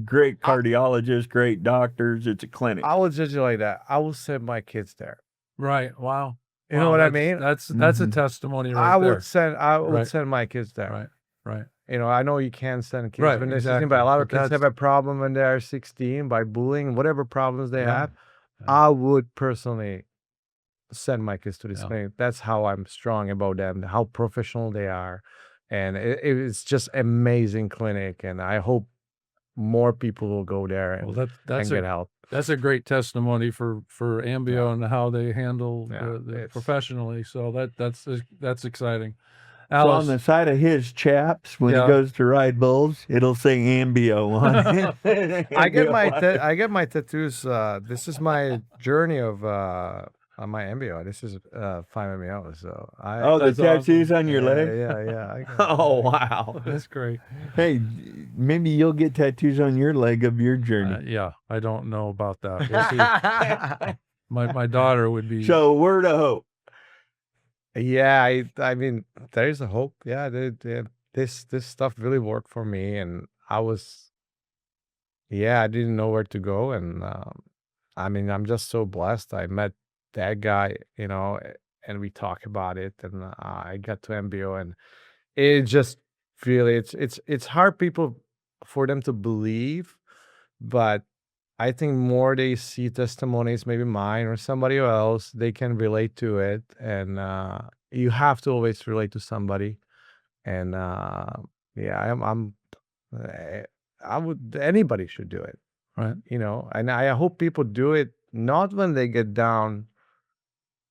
Speaker 2: great cardiologists, great doctors. It's a clinic.
Speaker 4: I will judge you like that. I will send my kids there.
Speaker 3: Right. Wow.
Speaker 4: You know what I mean?
Speaker 3: That's a testimony right
Speaker 4: I
Speaker 3: there.
Speaker 4: would
Speaker 3: Right.
Speaker 4: send my kids there.
Speaker 3: Right. Right.
Speaker 4: I know you can't send kids
Speaker 3: Right,
Speaker 4: when they're 16,
Speaker 3: exactly.
Speaker 4: but a lot of
Speaker 3: But
Speaker 4: kids have
Speaker 3: that's-
Speaker 4: a problem when they're 16 by bullying, whatever problems they
Speaker 3: Yeah.
Speaker 4: have.
Speaker 3: Yeah.
Speaker 4: I would personally send my kids to this
Speaker 3: Yeah.
Speaker 4: clinic. That's how I'm strong about them, how professional they are. And it's just amazing clinic. And I hope more people will go there and,
Speaker 3: Well, that's
Speaker 4: get help.
Speaker 3: That's a great testimony for Ambio and how they handle
Speaker 4: Yeah,
Speaker 3: the
Speaker 4: it's-
Speaker 3: professionally. So that's exciting.
Speaker 2: So on
Speaker 3: Alice,
Speaker 2: the side of his chaps, when he
Speaker 3: Yeah.
Speaker 2: goes to ride bulls, it'll say Ambio on it.
Speaker 4: I get my tattoos. This is my journey of on my MBO. This is 5MEO. So
Speaker 2: Oh, the
Speaker 3: That's
Speaker 2: tattoos
Speaker 3: awesome.
Speaker 2: on your leg?
Speaker 4: yeah. I got
Speaker 2: Oh, wow.
Speaker 3: that's great.
Speaker 2: Hey, maybe you'll get tattoos on your leg of your journey.
Speaker 3: Yeah, I don't know about that. We'll see. My daughter would be.
Speaker 2: So, word of hope.
Speaker 4: Yeah, I mean, there is a hope. Yeah, this stuff really worked for me, and I didn't know where to go, and I mean, I'm just so blessed. I met that guy, and we talk about it, and I got to MBO, and it just really, it's hard for them to believe, but I think more they see testimonies, maybe mine or somebody else, they can relate to it, and you have to always relate to somebody, and yeah, eh, anybody should do it,
Speaker 3: Right.
Speaker 4: and I hope people do it not when they get down,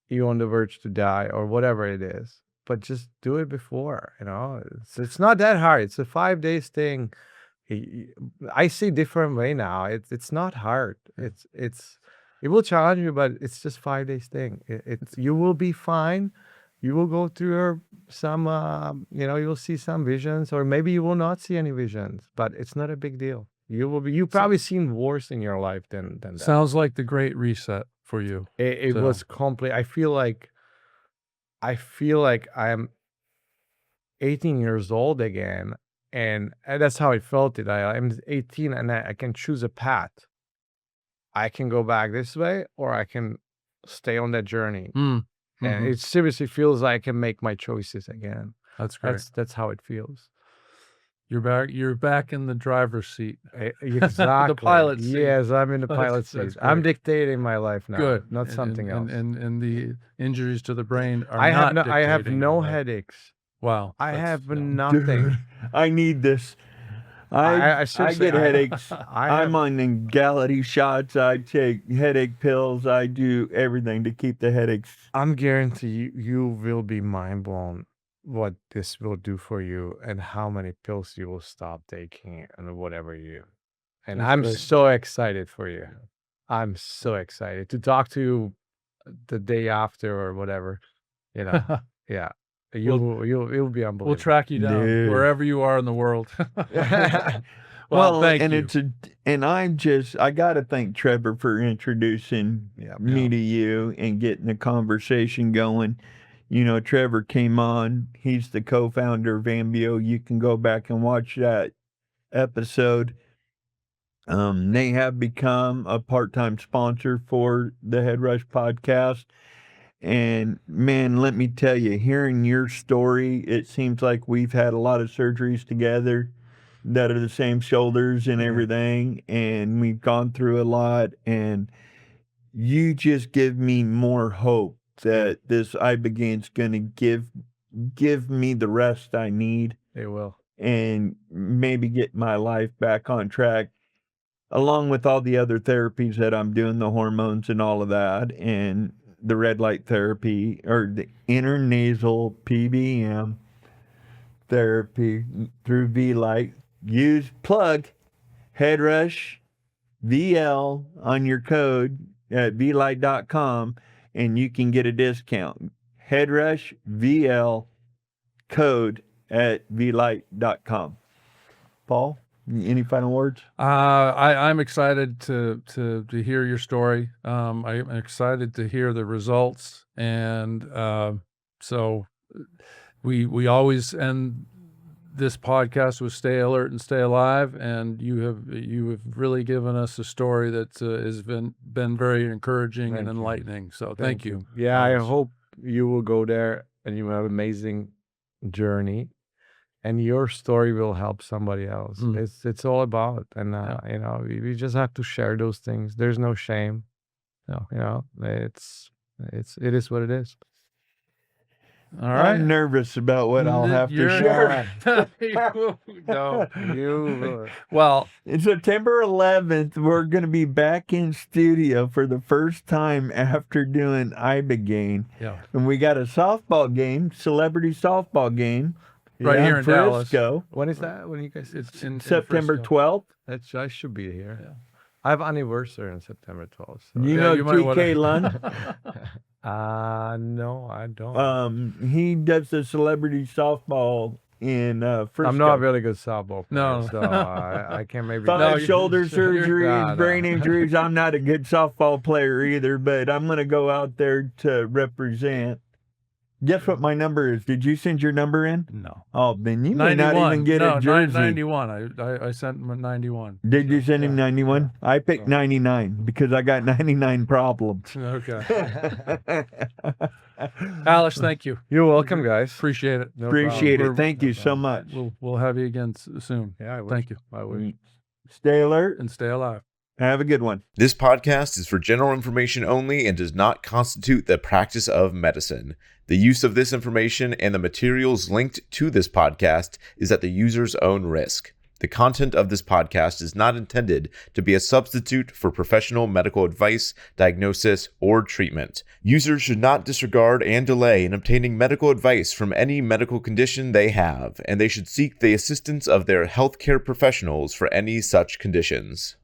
Speaker 4: you on the verge to die or whatever it is, but just do it before. It's not that hard. It's a 5 days thing. I see different way now. It's not hard. It will challenge you, but it's just 5 days thing. You will be fine. You will go through some you'll see some visions, or maybe you will not see any visions, but it's not a big deal. You've probably seen worse in your life than that.
Speaker 3: Sounds like the Great Reset for you.
Speaker 4: It
Speaker 3: So-
Speaker 4: was complete. I feel like I am 18 years old again, and that's how I felt it. I'm 18, and I can choose a path. I can go back this way, or I can stay on that journey.
Speaker 3: Mm,
Speaker 4: And
Speaker 3: mhm.
Speaker 4: it seriously feels like I can make my choices again.
Speaker 3: That's great.
Speaker 4: That's how it feels.
Speaker 3: You're back in the driver's seat.
Speaker 4: Exactly.
Speaker 3: pilot seat.
Speaker 4: Yes, I'm in the
Speaker 3: That's-
Speaker 4: pilot
Speaker 3: that's
Speaker 4: seat. I'm
Speaker 3: great.
Speaker 4: dictating my life now.
Speaker 3: Good.
Speaker 4: Not something else.
Speaker 3: And the injuries to the brain are
Speaker 4: I have
Speaker 3: not
Speaker 4: I have
Speaker 3: dictating
Speaker 4: no
Speaker 3: your life.
Speaker 4: headaches.
Speaker 3: Wow.
Speaker 4: I
Speaker 3: that's-
Speaker 4: have
Speaker 3: yeah.
Speaker 4: nothing.
Speaker 2: Dude, I need this. I
Speaker 4: seriously,
Speaker 2: get headaches.
Speaker 4: I
Speaker 2: I'm on Emgality shots. I take headache pills. I do everything to keep the headaches.
Speaker 4: I'm guarantee you will be mind blown what this will do for you, and how many pills you will stop taking, and whatever you. And
Speaker 3: That's
Speaker 4: I'm
Speaker 3: great.
Speaker 4: so excited for you. I'm so excited to talk to you the day after or whatever. Yeah. You'll be unbelievable.
Speaker 3: We'll track you down
Speaker 2: Dude.
Speaker 3: wherever you are in the world.
Speaker 2: Well,
Speaker 3: thank
Speaker 2: and
Speaker 3: you.
Speaker 2: I got to thank Trevor for introducing me to you and getting the conversation going. Trevor came on. He's the co-founder of Ambio. You can go back and watch that episode. They have become a part-time sponsor for the Head Rush podcast. And man, let me tell you, hearing your story, it seems like we've had a lot of surgeries together that are the same shoulders and everything. And we've gone through a lot. And you just give me more hope that this Ibogaine going to give me the rest I need
Speaker 4: They will.
Speaker 2: and maybe get my life back on track, along with all the other therapies that I'm doing, the hormones and all of that, and the red light therapy or the intranasal PBM therapy through V-Light. Use plug Head Rush VL on your code at VLight.com and you can get a discount. Head Rush VL code at VLight.com. Paul, any final words?
Speaker 3: I'm excited to hear your story. I'm excited to hear the results, and so we always end this podcast with "Stay alert and stay alive," and you have really given us a story that has been very encouraging and
Speaker 4: Thank you.
Speaker 3: enlightening. So thank you.
Speaker 4: Yeah, I
Speaker 3: Alice.
Speaker 4: hope you will go there and you have an amazing journey, and your story will help somebody else. It's all about, and we just have to share those things. There's no shame. No, it is what it is.
Speaker 3: All right.
Speaker 2: I'm nervous about what I'll have to share.
Speaker 3: No. Well,
Speaker 2: September 11th, we're going to be back in studio for the first time after doing Ibogaine.
Speaker 3: yeah.
Speaker 2: And we got a softball game, celebrity softball game.
Speaker 3: Right here in Dallas.
Speaker 2: Frisco.
Speaker 4: When is that? When you guys?
Speaker 3: It's in
Speaker 2: September
Speaker 3: Frisco.
Speaker 2: 12th.
Speaker 4: I should be here.
Speaker 3: Yeah.
Speaker 4: I have anniversary on September 12th. So.
Speaker 2: You
Speaker 3: Yeah,
Speaker 2: know
Speaker 3: you might
Speaker 2: TK
Speaker 3: wanna-
Speaker 2: Lund?
Speaker 4: No, I don't.
Speaker 2: He does the celebrity softball in Frisco.
Speaker 4: I'm not a really good softball player,
Speaker 3: No.
Speaker 4: so I can't maybe.
Speaker 2: Five
Speaker 3: you-
Speaker 2: shoulder
Speaker 3: you're-
Speaker 2: surgeries,
Speaker 4: No.
Speaker 2: brain injuries. I'm not a good softball player either, but I'm going to go out there to represent. Guess what my number is? Did you send your number in?
Speaker 3: No.
Speaker 2: Oh, then you may
Speaker 3: 91.
Speaker 2: not even get a jersey.
Speaker 3: 91. I sent him a 91.
Speaker 2: Did you send him 91? I picked 99 because I got 99 problems.
Speaker 3: Okay. Alice, thank you.
Speaker 4: You're welcome, guys.
Speaker 3: Appreciate it.
Speaker 4: No
Speaker 2: Appreciate
Speaker 4: problem.
Speaker 2: it. Thank you so much.
Speaker 3: We'll have you again soon.
Speaker 4: Yeah, I wish.
Speaker 3: Thank you.
Speaker 4: I wish.
Speaker 2: Stay alert.
Speaker 3: And stay alive.
Speaker 2: Have a good one.
Speaker 1: This podcast is for general information only and does not constitute the practice of medicine. The use of this information and the materials linked to this podcast is at the user's own risk. The content of this podcast is not intended to be a substitute for professional medical advice, diagnosis, or treatment. Users should not disregard and delay in obtaining medical advice from any medical condition they have, and they should seek the assistance of their healthcare professionals for any such conditions.